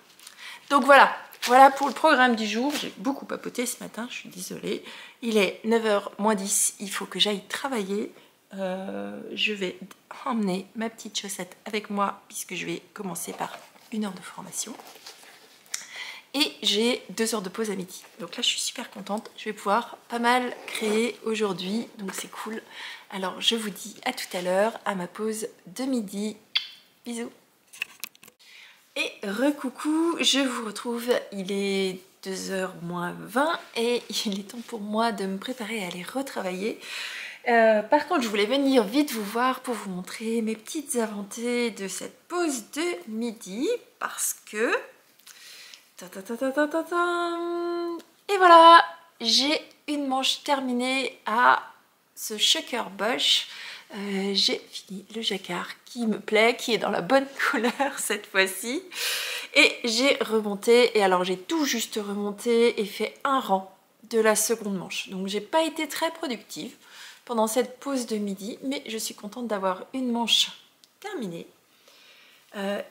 Donc voilà, voilà pour le programme du jour. J'ai beaucoup papoté ce matin, je suis désolée. Il est 9h moins 10, il faut que j'aille travailler. Je vais emmener ma petite chaussette avec moi, puisque je vais commencer par 1 heure de formation. Et j'ai 2 heures de pause à midi. Donc là, je suis super contente. Je vais pouvoir pas mal créer aujourd'hui. Donc c'est cool. Alors, je vous dis à tout à l'heure, à ma pause de midi. Bisous. Et recoucou, je vous retrouve. Il est 2h moins 20 et il est temps pour moi de me préparer à aller retravailler. Par contre, je voulais venir vite vous voir pour vous montrer mes petites aventures de cette pause de midi. Parce que... Et voilà, j'ai une manche terminée à ce Sugar Bush. J'ai fini le jacquard qui me plaît, qui est dans la bonne couleur cette fois-ci. Et j'ai remonté, et alors j'ai tout juste remonté et fait un rang de la seconde manche. Donc j'ai pas été très productive pendant cette pause de midi, mais je suis contente d'avoir une manche terminée.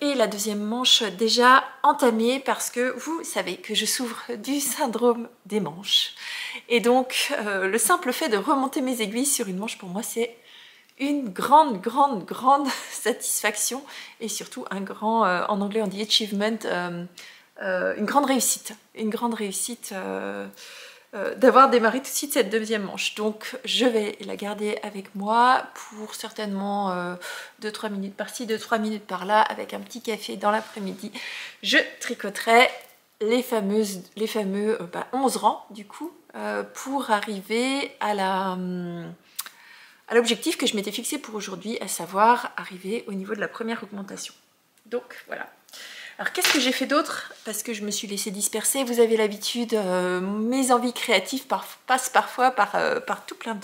Et la deuxième manche déjà entamée parce que vous savez que je souffre du syndrome des manches. Et donc le simple fait de remonter mes aiguilles sur une manche pour moi c'est une grande satisfaction et surtout un grand, en anglais on dit achievement, une grande réussite. D'avoir démarré tout de suite cette deuxième manche. Donc je vais la garder avec moi pour certainement 2-3 minutes par-ci, 2-3 minutes par-là, avec un petit café dans l'après-midi. Je tricoterai les fameux 11 rangs du coup pour arriver à l'objectif que je m'étais fixé pour aujourd'hui, à savoir arriver au niveau de la première augmentation. Donc voilà. Alors qu'est-ce que j'ai fait d'autre? Parce que je me suis laissée disperser, vous avez l'habitude, mes envies créatives passent parfois par tout plein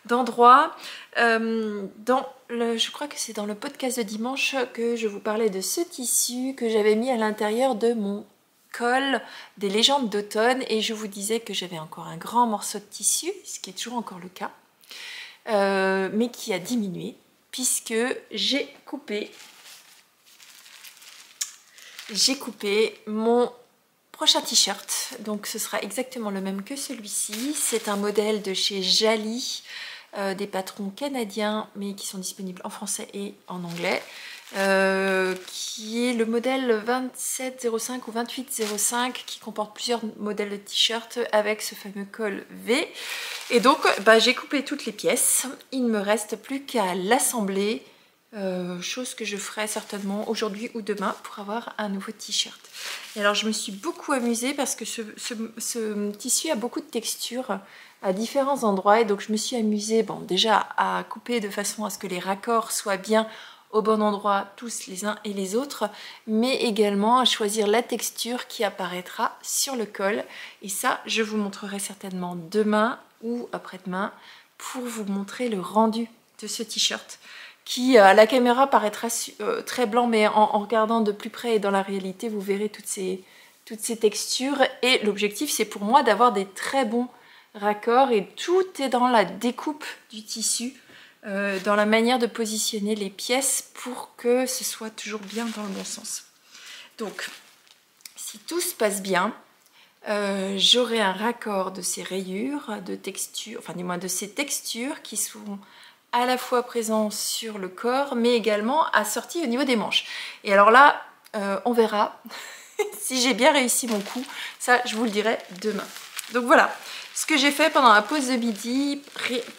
d'endroits. Je crois que c'est dans le podcast de dimanche que je vous parlais de ce tissu que j'avais mis à l'intérieur de mon col des légendes d'automne et je vous disais que j'avais encore un grand morceau de tissu, ce qui est toujours encore le cas, mais qui a diminué puisque j'ai coupé mon prochain t-shirt, donc ce sera exactement le même que celui-ci. C'est un modèle de chez Jali, des patrons canadiens mais qui sont disponibles en français et en anglais, qui est le modèle 2705 ou 2805 qui comporte plusieurs modèles de t-shirt avec ce fameux col V. Et donc j'ai coupé toutes les pièces, il ne me reste plus qu'à l'assembler. Chose que je ferai certainement aujourd'hui ou demain pour avoir un nouveau t-shirt. Et alors je me suis beaucoup amusée parce que ce tissu a beaucoup de textures à différents endroits et donc je me suis amusée déjà à couper de façon à ce que les raccords soient bien au bon endroit tous les uns et les autres, mais également à choisir la texture qui apparaîtra sur le col. Et ça je vous montrerai certainement demain ou après-demain pour vous montrer le rendu de ce t-shirt qui à la caméra paraîtra très blanc, mais en regardant de plus près et dans la réalité, vous verrez toutes ces textures. Et l'objectif, c'est pour moi d'avoir des très bons raccords et tout est dans la découpe du tissu, dans la manière de positionner les pièces pour que ce soit toujours bien dans le bon sens. Donc, si tout se passe bien, j'aurai un raccord de ces rayures, de textures, enfin du moins de ces textures qui sont à la fois présent sur le corps mais également assorti au niveau des manches. Et alors là on verra si j'ai bien réussi mon coup, ça je vous le dirai demain. Donc voilà ce que j'ai fait pendant la pause de midi,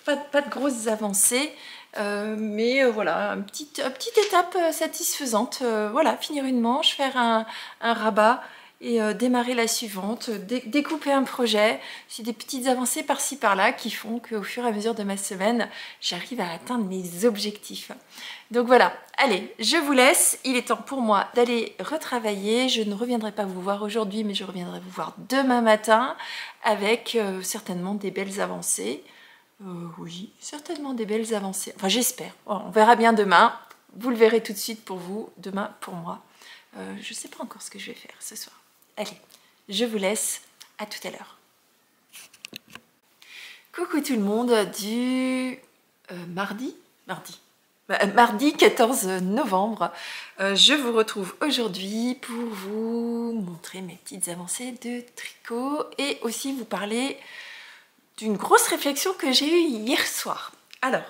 pas de grosses avancées, mais voilà une petite étape satisfaisante. Voilà, finir une manche, faire un rabat et démarrer la suivante, découper un projet. C'est des petites avancées par-ci par-là qui font qu'au fur et à mesure de ma semaine, j'arrive à atteindre mes objectifs. Donc voilà, allez, je vous laisse. Il est temps pour moi d'aller retravailler. Je ne reviendrai pas vous voir aujourd'hui, mais je reviendrai vous voir demain matin avec certainement des belles avancées. Oui, certainement des belles avancées. Enfin, j'espère. On verra bien demain. Vous le verrez tout de suite pour vous, demain pour moi. Je ne sais pas encore ce que je vais faire ce soir. Allez, je vous laisse. À tout à l'heure. Coucou tout le monde du mardi 14 novembre. Je vous retrouve aujourd'hui pour vous montrer mes petites avancées de tricot et aussi vous parler d'une grosse réflexion que j'ai eue hier soir. Alors,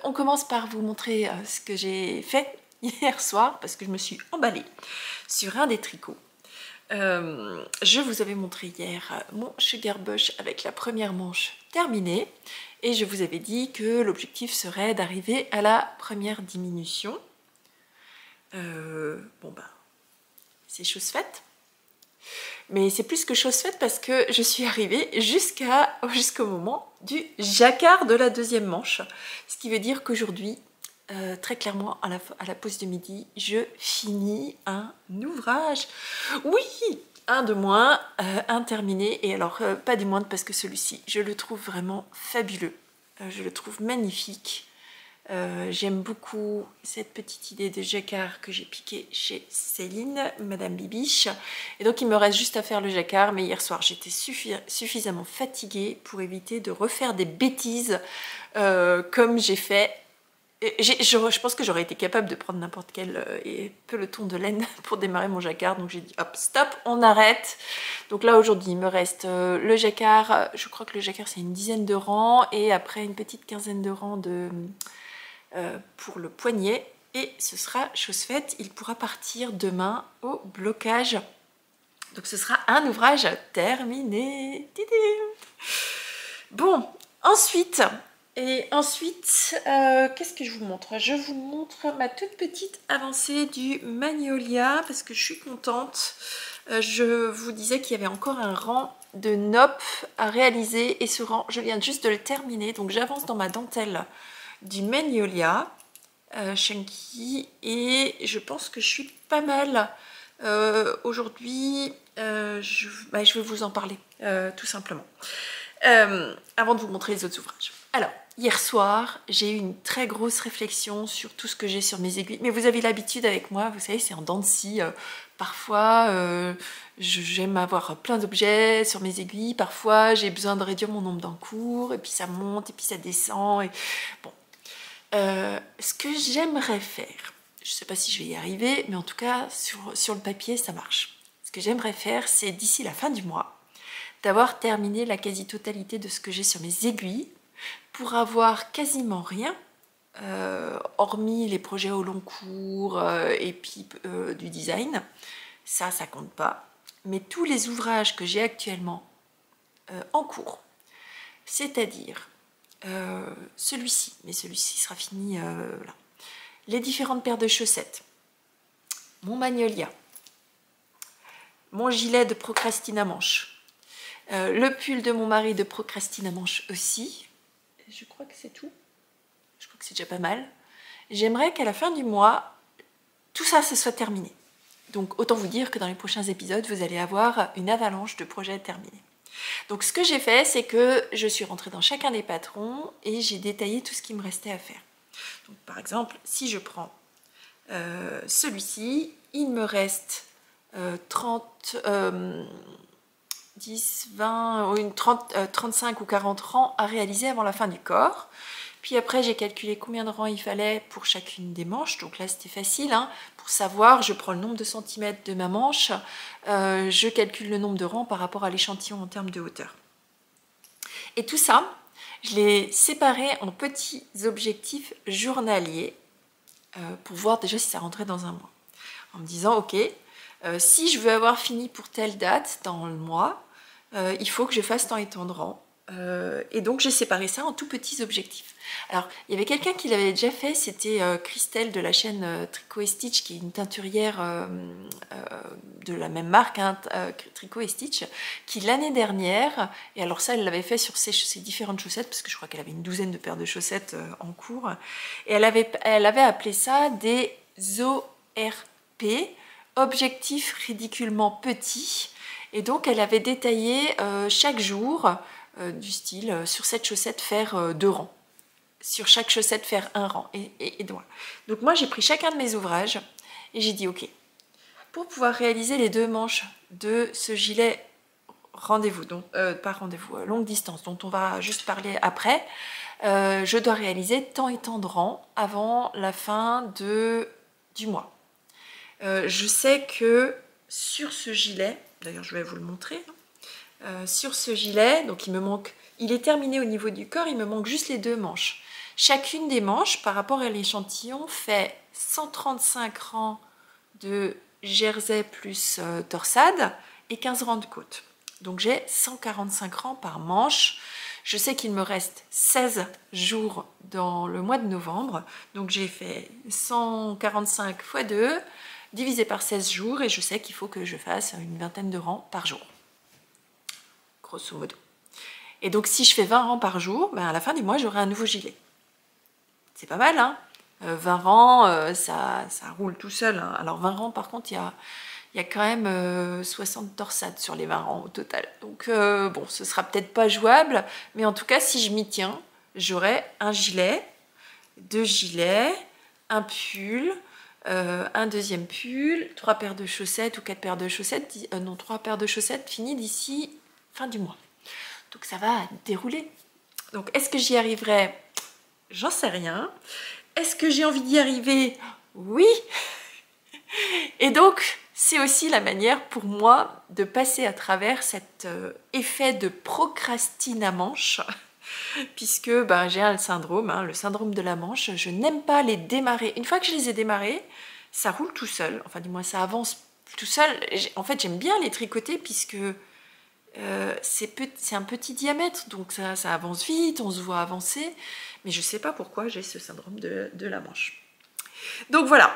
on commence par vous montrer ce que j'ai fait hier soir parce que je me suis emballée sur un des tricots. Je vous avais montré hier mon Sugar Bush avec la première manche terminée et je vous avais dit que l'objectif serait d'arriver à la première diminution. C'est chose faite. Mais c'est plus que chose faite parce que je suis arrivée jusqu'au moment du jacquard de la deuxième manche. Ce qui veut dire qu'aujourd'hui, très clairement, à la pause de midi, je finis un ouvrage. Oui, un de moins, un terminé. Et alors, pas des moindres parce que celui-ci, je le trouve vraiment fabuleux. Je le trouve magnifique. J'aime beaucoup cette petite idée de jacquard que j'ai piqué chez Céline, Madame Bibiche. Et donc il me reste juste à faire le jacquard, mais hier soir j'étais suffisamment fatiguée pour éviter de refaire des bêtises comme j'ai fait. Je pense que j'aurais été capable de prendre n'importe quel peloton de laine pour démarrer mon jacquard, donc j'ai dit hop, stop, on arrête. Donc là aujourd'hui il me reste le jacquard, je crois que le jacquard c'est une dizaine de rangs, et après une petite quinzaine de rangs pour le poignet, et ce sera chose faite, il pourra partir demain au blocage. Donc ce sera un ouvrage terminé. Bon, ensuite, qu'est-ce que je vous montre? Je vous montre ma toute petite avancée du Magnolia, parce que je suis contente. Je vous disais qu'il y avait encore un rang de nopp à réaliser, et ce rang, je viens juste de le terminer, donc j'avance dans ma dentelle du Magnolia Chunky, et je pense que je suis pas mal. Aujourd'hui, je vais vous en parler tout simplement. Avant de vous montrer les autres ouvrages. Alors, hier soir, j'ai eu une très grosse réflexion sur tout ce que j'ai sur mes aiguilles. Mais vous avez l'habitude avec moi, vous savez, c'est en dents de scie. Parfois, j'aime avoir plein d'objets sur mes aiguilles. Parfois, j'ai besoin de réduire mon nombre d'encours. Et puis ça monte, et puis ça descend. Et... Bon. Ce que j'aimerais faire, je ne sais pas si je vais y arriver, mais en tout cas, sur le papier, ça marche. Ce que j'aimerais faire, c'est d'ici la fin du mois, d'avoir terminé la quasi-totalité de ce que j'ai sur mes aiguilles pour avoir quasiment rien, hormis les projets au long cours et puis du design. Ça compte pas. Mais tous les ouvrages que j'ai actuellement en cours, c'est-à-dire celui-ci, mais celui-ci sera fini là. Les différentes paires de chaussettes, mon Magnolia, mon gilet de procrastina manche, le pull de mon mari de procrastina manche aussi. Je crois que c'est tout. Je crois que c'est déjà pas mal. J'aimerais qu'à la fin du mois, tout ça se soit terminé. Donc autant vous dire que dans les prochains épisodes, vous allez avoir une avalanche de projets terminés. Donc ce que j'ai fait, c'est que je suis rentrée dans chacun des patrons et j'ai détaillé tout ce qui me restait à faire. Donc par exemple, si je prends celui-ci, il me reste 10, 20, 35 ou 40 rangs à réaliser avant la fin du corps. Puis après, j'ai calculé combien de rangs il fallait pour chacune des manches. Donc là, c'était facile. Hein. Pour savoir, je prends le nombre de centimètres de ma manche. Je calcule le nombre de rangs par rapport à l'échantillon en termes de hauteur. Et tout ça, je l'ai séparé en petits objectifs journaliers pour voir déjà si ça rentrait dans un mois. En me disant, ok, si je veux avoir fini pour telle date dans le mois, il faut que je fasse tant et tant de rangs. Et donc j'ai séparé ça en tout petits objectifs. Alors il y avait quelqu'un qui l'avait déjà fait, c'était Christelle de la chaîne Tricot et Stitch, qui est une teinturière de la même marque, hein, Tricot et Stitch, qui l'année dernière, et alors ça elle l'avait fait sur ses différentes chaussettes, parce que je crois qu'elle avait une douzaine de paires de chaussettes en cours, et elle avait appelé ça des ORP, objectifs ridiculement petits, et donc elle avait détaillé chaque jour, du style, sur cette chaussette faire 2 rangs, sur chaque chaussette faire 1 rang, et voilà. Donc moi j'ai pris chacun de mes ouvrages, et j'ai dit ok, pour pouvoir réaliser les 2 manches de ce gilet rendez-vous, donc pas rendez-vous, longue distance, dont on va juste parler après, je dois réaliser tant et tant de rangs avant la fin du mois. Je sais que sur ce gilet, d'ailleurs je vais vous le montrer, sur ce gilet, donc il est terminé au niveau du corps, il me manque juste les 2 manches. Chacune des manches, par rapport à l'échantillon, fait 135 rangs de jersey plus torsade et 15 rangs de côte. Donc j'ai 145 rangs par manche. Je sais qu'il me reste 16 jours dans le mois de novembre. Donc j'ai fait 145 x 2 divisé par 16 jours et je sais qu'il faut que je fasse une vingtaine de rangs par jour. Grosso modo. Et donc si je fais 20 rangs par jour, ben à la fin du mois j'aurai un nouveau gilet. C'est pas mal, hein. 20 rangs, ça roule tout seul, hein. Alors 20 rangs par contre, il y a quand même 60 torsades sur les 20 rangs au total. Donc bon, ce sera peut-être pas jouable, mais en tout cas si je m'y tiens, j'aurai un gilet, 2 gilets, un pull, un deuxième pull, 3 paires de chaussettes ou 4 paires de chaussettes, non 3 paires de chaussettes finies d'ici fin du mois. Donc ça va dérouler. Donc est-ce que j'y arriverai? J'en sais rien. Est-ce que j'ai envie d'y arriver? Oui. Et donc, c'est aussi la manière pour moi de passer à travers cet effet de procrastinamanche, puisque ben, j'ai un syndrome, hein, le syndrome de la manche. Je n'aime pas les démarrer. Une fois que je les ai démarrés, ça roule tout seul. Enfin, du moins, ça avance tout seul. En fait, j'aime bien les tricoter puisque c'est un petit diamètre, donc ça avance vite, on se voit avancer, mais je ne sais pas pourquoi j'ai ce syndrome de la manche. Donc voilà,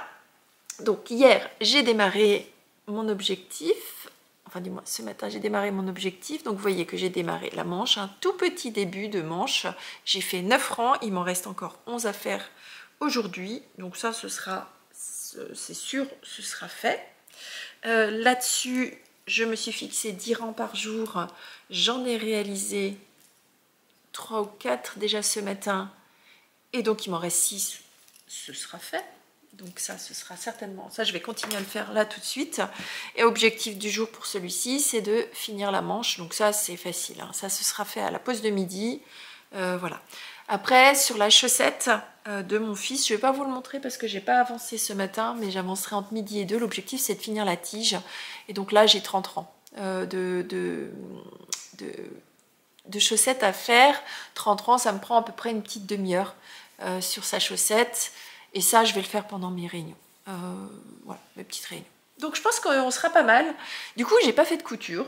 donc hier j'ai démarré mon objectif, enfin du moins ce matin j'ai démarré mon objectif, donc vous voyez que j'ai démarré la manche, un tout petit début de manche, j'ai fait 9 rangs, il m'en reste encore 11 à faire aujourd'hui, donc ça c'est sûr, ce sera fait. Là-dessus, je me suis fixé 10 rangs par jour, j'en ai réalisé 3 ou 4 déjà ce matin, et donc il m'en reste 6, ce sera fait. Donc ça, ce sera certainement, ça je vais continuer à le faire là tout de suite. Et objectif du jour pour celui-ci, c'est de finir la manche, donc ça c'est facile, hein. Ça ce sera fait à la pause de midi, voilà. Après, sur la chaussette de mon fils, je ne vais pas vous le montrer parce que je n'ai pas avancé ce matin, mais j'avancerai entre midi et 2. L'objectif, c'est de finir la tige. Et donc là, j'ai 30 rangs de chaussettes à faire. 30 rangs, ça me prend à peu près une petite demi-heure sur sa chaussette. Et ça, je vais le faire pendant mes réunions. Voilà, mes petites réunions. Donc je pense qu'on sera pas mal. Du coup, j'ai pas fait de couture.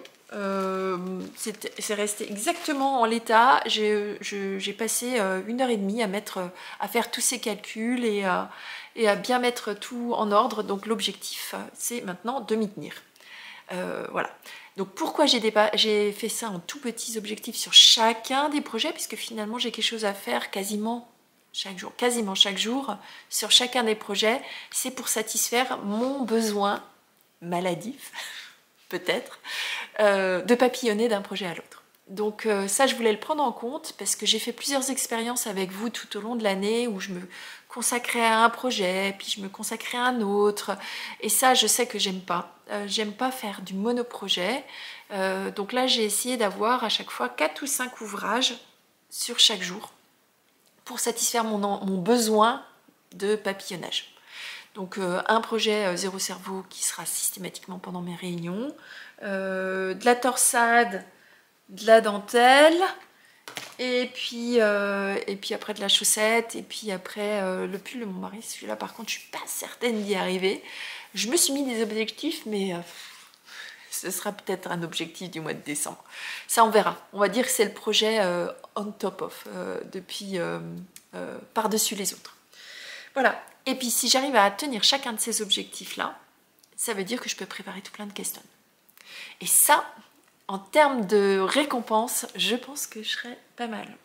C'est resté exactement en l'état. J'ai passé 1h30 à faire tous ces calculs et à bien mettre tout en ordre. Donc l'objectif, c'est maintenant de m'y tenir. Voilà. Donc pourquoi j'ai fait ça en tout petits objectifs sur chacun des projets, puisque finalement j'ai quelque chose à faire quasiment chaque jour sur chacun des projets. C'est pour satisfaire mon besoin maladif, peut-être, de papillonner d'un projet à l'autre. Donc ça, je voulais le prendre en compte parce que j'ai fait plusieurs expériences avec vous tout au long de l'année où je me consacrais à un projet, puis je me consacrais à un autre. Et ça, je sais que j'aime pas. J'aime pas faire du monoprojet. Donc là, j'ai essayé d'avoir à chaque fois 4 ou 5 ouvrages sur chaque jour pour satisfaire mon besoin de papillonnage. Donc un projet zéro cerveau qui sera systématiquement pendant mes réunions, de la torsade, de la dentelle, et puis après de la chaussette, et puis après le pull de mon mari. Celui-là par contre je suis pas certaine d'y arriver. Je me suis mis des objectifs, mais ce sera peut-être un objectif du mois de décembre. Ça on verra. On va dire que c'est le projet on top of, depuis par-dessus les autres. Voilà. Et puis si j'arrive à tenir chacun de ces objectifs-là, ça veut dire que je peux préparer tout plein de caisses. Et ça, en termes de récompense, je pense que je serais pas mal.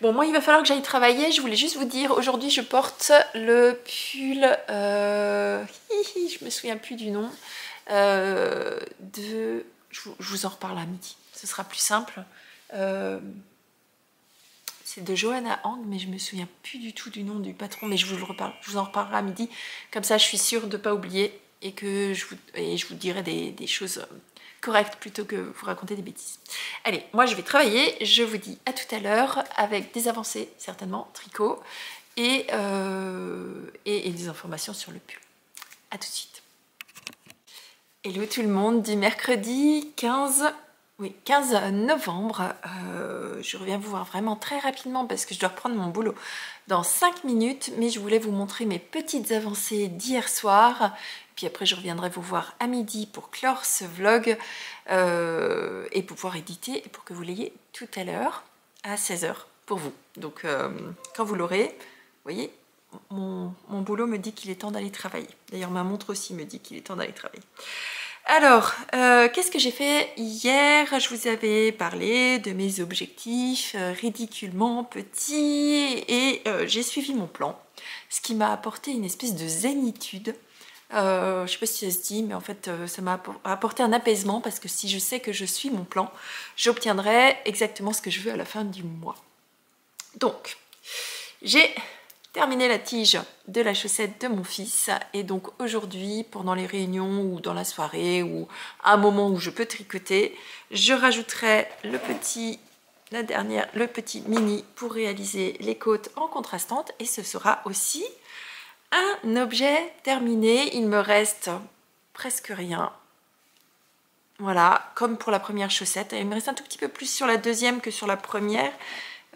Bon, moi, il va falloir que j'aille travailler. Je voulais juste vous dire, aujourd'hui, je porte le pull... je me souviens plus du nom. Je vous en reparle à midi. Ce sera plus simple. C'est de Johanna Hang, mais je me souviens plus du tout du nom du patron. Mais je vous en reparlerai à midi. Comme ça, je suis sûre de ne pas oublier et que je vous dirai des choses correctes plutôt que vous raconter des bêtises. Allez, moi je vais travailler. Je vous dis à tout à l'heure avec des avancées, certainement, tricot, et des informations sur le pull. À tout de suite. Hello tout le monde, du mercredi 15 novembre. Je reviens vous voir vraiment très rapidement parce que je dois reprendre mon boulot dans 5 minutes, mais je voulais vous montrer mes petites avancées d'hier soir. Puis après, je reviendrai vous voir à midi pour clore ce vlog et pour pouvoir éditer et pour que vous l'ayez tout à l'heure à 16 h pour vous. Donc, quand vous l'aurez, vous voyez, mon boulot me dit qu'il est temps d'aller travailler. D'ailleurs, ma montre aussi me dit qu'il est temps d'aller travailler. Alors, qu'est-ce que j'ai fait hier? Je vous avais parlé de mes objectifs ridiculement petits et j'ai suivi mon plan, ce qui m'a apporté une espèce de zénitude. Je ne sais pas si ça se dit, mais en fait, ça m'a apporté un apaisement parce que si je sais que je suis mon plan, j'obtiendrai exactement ce que je veux à la fin du mois. Donc, j'ai terminé la tige de la chaussette de mon fils et donc aujourd'hui, pendant les réunions ou dans la soirée ou à un moment où je peux tricoter, je rajouterai le petit mini pour réaliser les côtes en contrastante et ce sera aussi un objet terminé. Il me reste presque rien. Voilà, comme pour la première chaussette. Il me reste un tout petit peu plus sur la deuxième que sur la première.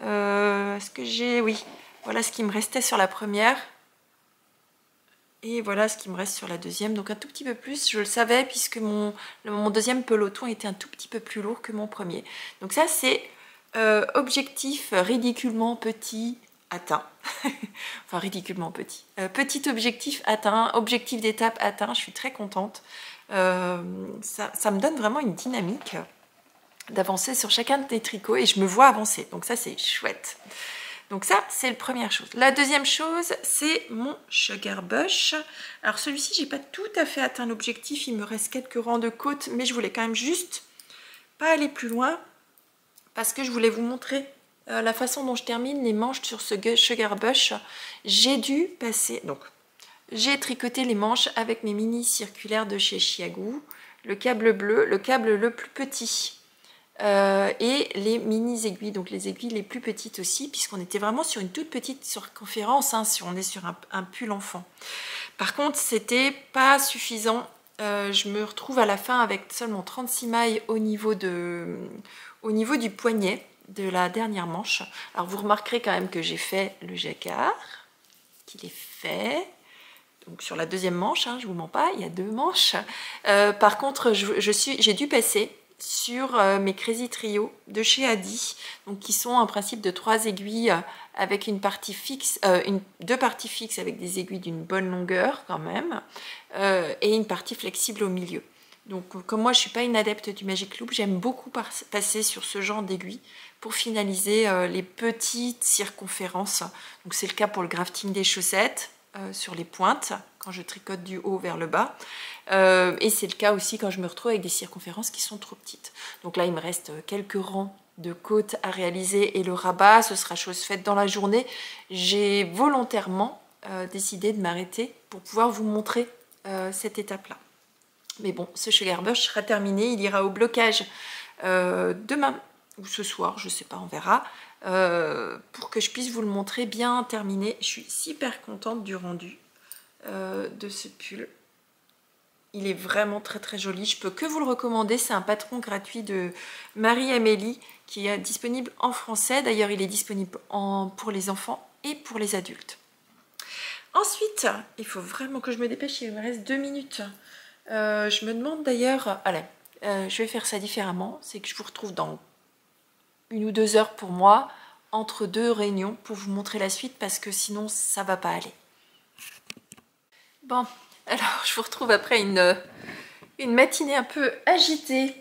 Est-ce que j'ai... Oui, voilà ce qui me restait sur la première. Et voilà ce qui me reste sur la deuxième. Donc un tout petit peu plus, je le savais, puisque mon deuxième peloton était un tout petit peu plus lourd que mon premier. Donc ça, c'est objectif ridiculement petit atteint. Enfin, ridiculement petit. Petit objectif atteint, objectif d'étape atteint. Je suis très contente. Ça me donne vraiment une dynamique d'avancer sur chacun des tricots et je me vois avancer. Donc ça, c'est chouette. Donc ça, c'est la première chose. La deuxième chose, c'est mon Sugar Bush. Alors celui-ci, j'ai pas tout à fait atteint l'objectif. Il me reste quelques rangs de côtes, mais je voulais quand même juste pas aller plus loin parce que je voulais vous montrer la façon dont je termine les manches sur ce Sugar Bush. J'ai dû passer... Donc, j'ai tricoté les manches avec mes mini circulaires de chez Chiagu, le câble bleu, le câble le plus petit. Et les mini aiguilles, donc les aiguilles les plus petites aussi, puisqu'on était vraiment sur une toute petite circonférence, hein, si on est sur un pull enfant. Par contre, c'était pas suffisant. Je me retrouve à la fin avec seulement 36 mailles au niveau du poignet de la dernière manche. Alors vous remarquerez quand même que j'ai fait le jacquard, qu'il est fait. Donc sur la deuxième manche, hein, je ne vous mens pas, il y a 2 manches. Par contre, j'ai dû passer sur mes Crazy Trio de chez Adi, donc qui sont en principe de 3 aiguilles avec une partie fixe, 2 parties fixes avec des aiguilles d'une bonne longueur quand même, et une partie flexible au milieu. Donc comme moi je ne suis pas une adepte du Magic Loop, j'aime beaucoup passer sur ce genre d'aiguilles pour finaliser les petites circonférences. Donc c'est le cas pour le grafting des chaussettes, sur les pointes, quand je tricote du haut vers le bas. Et c'est le cas aussi quand je me retrouve avec des circonférences qui sont trop petites. Donc là, il me reste quelques rangs de côtes à réaliser et le rabat, ce sera chose faite dans la journée. J'ai volontairement décidé de m'arrêter pour pouvoir vous montrer cette étape-là. Mais bon, ce Sugar Bush sera terminé, il ira au blocage demain ou ce soir, je ne sais pas, on verra. Pour que je puisse vous le montrer bien terminé. Je suis super contente du rendu de ce pull. Il est vraiment très très joli. Je peux que vous le recommander. C'est un patron gratuit de Marie-Amélie qui est disponible en français. D'ailleurs, il est disponible pour les enfants et pour les adultes. Ensuite, il faut vraiment que je me dépêche. Il me reste 2 minutes. Je me demande d'ailleurs... Allez, je vais faire ça différemment. C'est que je vous retrouve dans 1 ou 2 heures pour moi, entre 2 réunions, pour vous montrer la suite, parce que sinon, ça va pas aller. Bon, Alors, je vous retrouve après une matinée un peu agitée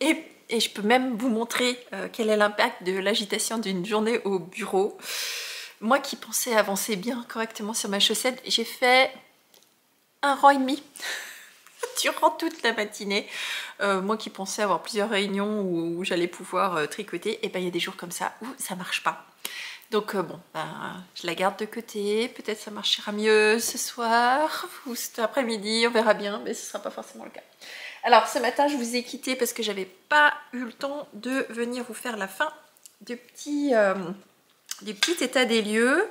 et je peux même vous montrer quel est l'impact de l'agitation d'une journée au bureau. Moi qui pensais avancer bien correctement sur ma chaussette, j'ai fait 1 rang et demi durant toute la matinée. Moi qui pensais avoir plusieurs réunions où j'allais pouvoir tricoter, et ben il y a des jours comme ça où ça marche pas. Donc bon, je la garde de côté, peut-être ça marchera mieux ce soir ou cet après-midi, on verra bien, mais ce ne sera pas forcément le cas. Alors ce matin, je vous ai quitté parce que j'avais pas eu le temps de venir vous faire la fin du petit état des lieux.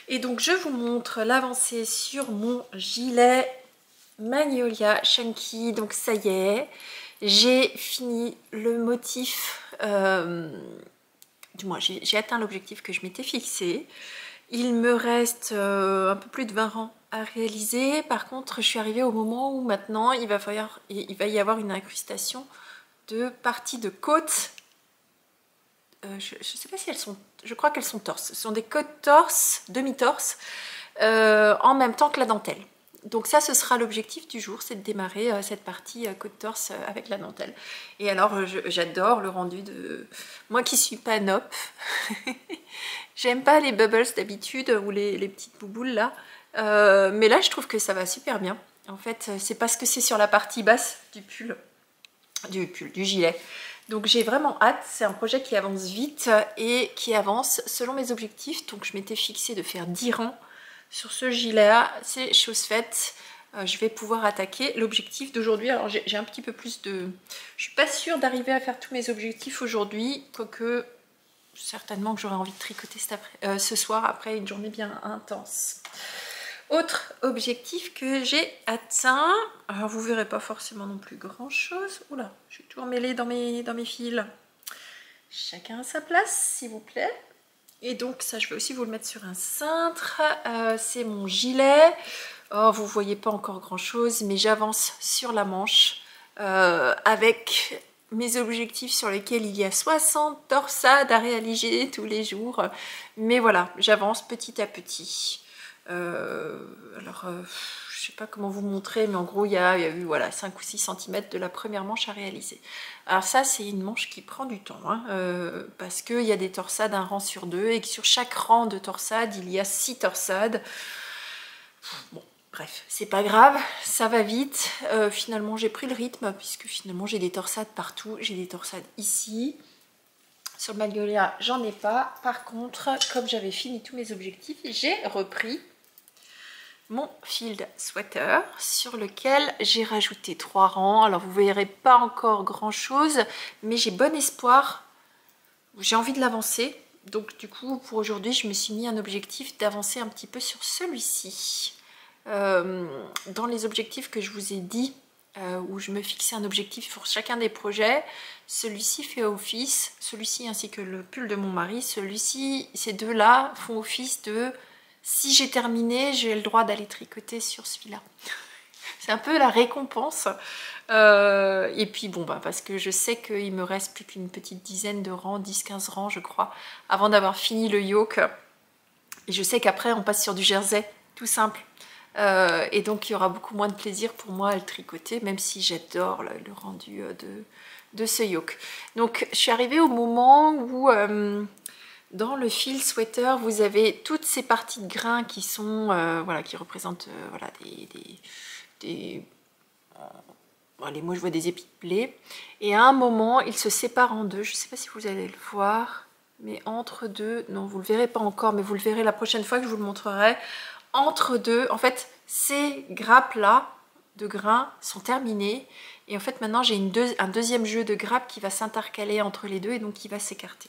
Et donc je vous montre l'avancée sur mon gilet Magnolia Chunky. Donc ça y est, j'ai fini le motif... du moins j'ai atteint l'objectif que je m'étais fixé. Il me reste un peu plus de 20 rangs à réaliser. Par contre, je suis arrivée au moment où maintenant il va y avoir une incrustation de parties de côte. Je ne sais pas si elles sont... Je crois qu'elles sont torses. Ce sont des côtes torses, demi-torses, en même temps que la dentelle. Donc ça, ce sera l'objectif du jour, c'est de démarrer cette partie côte torse avec la dentelle. Et alors, j'adore le rendu de... Moi qui suis pas nope, j'aime pas les bubbles d'habitude ou les petites bouboules là. Mais là, je trouve que ça va super bien. En fait, c'est parce que c'est sur la partie basse du gilet. Donc j'ai vraiment hâte, c'est un projet qui avance vite et qui avance selon mes objectifs. Donc je m'étais fixé de faire 10 rangs sur ce gilet-là, c'est chose faite. Je vais pouvoir attaquer l'objectif d'aujourd'hui. Alors j'ai un petit peu plus de... Je suis pas sûre d'arriver à faire tous mes objectifs aujourd'hui, quoique certainement que j'aurai envie de tricoter ce soir après une journée bien intense. Autre objectif que j'ai atteint, alors vous verrez pas forcément non plus grand chose. Oula, je suis tout emmêlée dans mes fils. Chacun à sa place, s'il vous plaît. Et donc ça, je vais aussi vous le mettre sur un cintre. C'est mon gilet. Oh, vous voyez pas encore grand chose, mais j'avance sur la manche avec mes objectifs sur lesquels il y a 60 torsades à réaliser tous les jours. Mais voilà, j'avance petit à petit. Je sais pas comment vous montrer, mais en gros il y a eu voilà, 5 ou 6 cm de la première manche à réaliser. Alors ça, c'est une manche qui prend du temps, hein, parce qu'il y a des torsades un rang sur 2 et que sur chaque rang de torsade il y a 6 torsades. Bon, bref, c'est pas grave, ça va vite. Finalement j'ai pris le rythme, puisque finalement j'ai des torsades partout. J'ai des torsades ici. Sur le Magnolia, j'en ai pas. Par contre, comme j'avais fini tous mes objectifs, j'ai repris mon field sweater sur lequel j'ai rajouté 3 rangs. Alors vous verrez pas encore grand chose, mais j'ai bon espoir, j'ai envie de l'avancer. Donc du coup pour aujourd'hui je me suis mis un objectif d'avancer un petit peu sur celui-ci. Dans les objectifs que je vous ai dit, où je me fixais un objectif pour chacun des projets, celui-ci fait office, celui-ci ainsi que le pull de mon mari, ces deux-là font office de... Si j'ai terminé, j'ai le droit d'aller tricoter sur celui-là. C'est un peu la récompense. Et puis bon, parce que je sais qu'il me reste plus qu'une petite dizaine de rangs, 10-15 rangs je crois, avant d'avoir fini le yoke. Et je sais qu'après on passe sur du jersey, tout simple. Et donc il y aura beaucoup moins de plaisir pour moi à le tricoter, même si j'adore le rendu de ce yoke. Donc je suis arrivée au moment où... dans le fil sweater, vous avez toutes ces parties de grains qui sont, voilà, qui représentent voilà, allez, moi je vois des épis de blé. Et à un moment, il se sépare en deux. Je ne sais pas si vous allez le voir, mais entre deux, non, vous ne le verrez pas encore, mais vous le verrez la prochaine fois que je vous le montrerai. Entre deux, en fait, ces grappes-là de grains sont terminées. Et en fait, maintenant, j'ai un deuxième jeu de grappes qui va s'intercaler entre les deux et donc qui va s'écarter.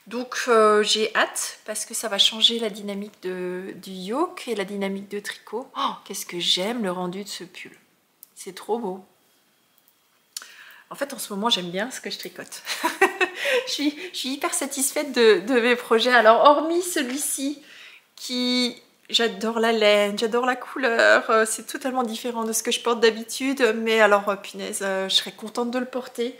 Donc j'ai hâte parce que ça va changer la dynamique du yoke et la dynamique de tricot. Oh, qu'est-ce que j'aime le rendu de ce pull. C'est trop beau. En fait, en ce moment, j'aime bien ce que je tricote. je suis hyper satisfaite de mes projets. Alors, hormis celui-ci qui... J'adore la laine, j'adore la couleur. C'est totalement différent de ce que je porte d'habitude. Mais alors, punaise, je serais contente de le porter.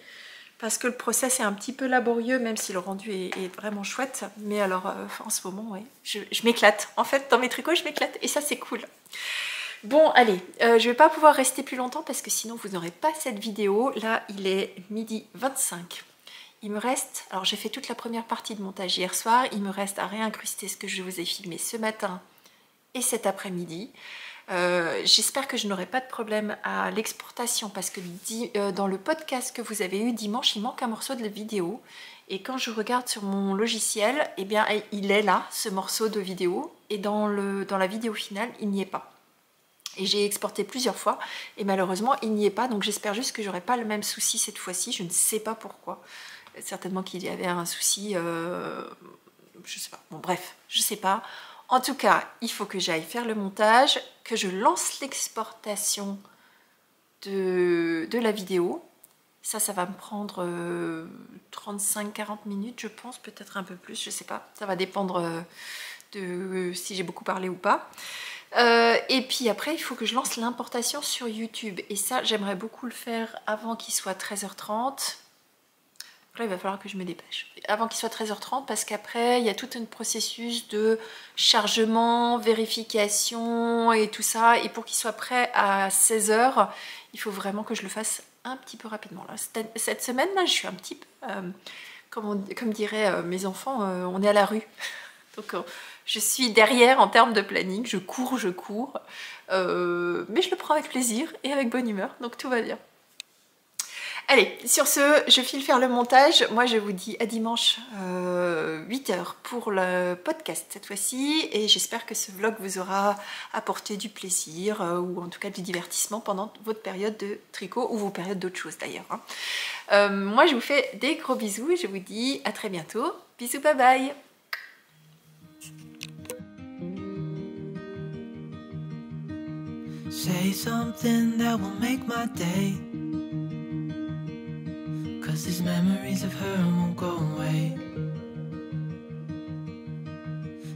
Parce que le process est un petit peu laborieux, même si le rendu est vraiment chouette. Mais alors, en ce moment, ouais, je m'éclate. En fait, dans mes tricots, je m'éclate. Et ça, c'est cool. Bon, allez, je vais pas pouvoir rester plus longtemps parce que sinon vous n'aurez pas cette vidéo. Là, il est 12h25. Il me reste, alors j'ai fait toute la première partie de montage hier soir, il me reste à réincruster ce que je vous ai filmé ce matin et cet après-midi. J'espère que je n'aurai pas de problème à l'exportation parce que dans le podcast que vous avez eu dimanche, il manque un morceau de la vidéo. Et quand je regarde sur mon logiciel, eh bien, il est là, ce morceau de vidéo. Et dans la vidéo finale, il n'y est pas. Et j'ai exporté plusieurs fois et malheureusement il n'y est pas, donc j'espère juste que j'aurai pas le même souci cette fois-ci, je ne sais pas pourquoi. Certainement qu'il y avait un souci, je sais pas, bon bref, je sais pas. En tout cas, il faut que j'aille faire le montage, que je lance l'exportation de la vidéo. Ça va me prendre 35-40 minutes je pense, peut-être un peu plus, je sais pas. Ça va dépendre de si j'ai beaucoup parlé ou pas. Et puis après il faut que je lance l'importation sur YouTube et ça j'aimerais beaucoup le faire avant qu'il soit 13h30. Là il va falloir que je me dépêche avant qu'il soit 13h30 parce qu'après il y a tout un processus de chargement, vérification et tout ça, et pour qu'il soit prêt à 16h il faut vraiment que je le fasse un petit peu rapidement. Là, cette semaine là je suis un petit peu comme diraient mes enfants, on est à la rue. Donc je suis derrière en termes de planning, je cours, mais je le prends avec plaisir et avec bonne humeur, donc tout va bien. Allez, sur ce, je file faire le montage. Moi, je vous dis à dimanche 8h pour le podcast cette fois-ci, et j'espère que ce vlog vous aura apporté du plaisir ou en tout cas du divertissement pendant votre période de tricot ou vos périodes d'autres choses d'ailleurs. Hein. Moi, je vous fais des gros bisous et je vous dis à très bientôt. Bisous, bye bye. Say something that will make my day, 'cause these memories of her won't go away.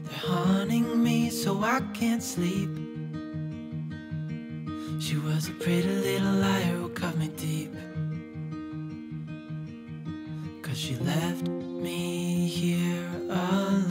They're haunting me so I can't sleep. She was a pretty little liar who cut me deep, 'cause she left me here alone.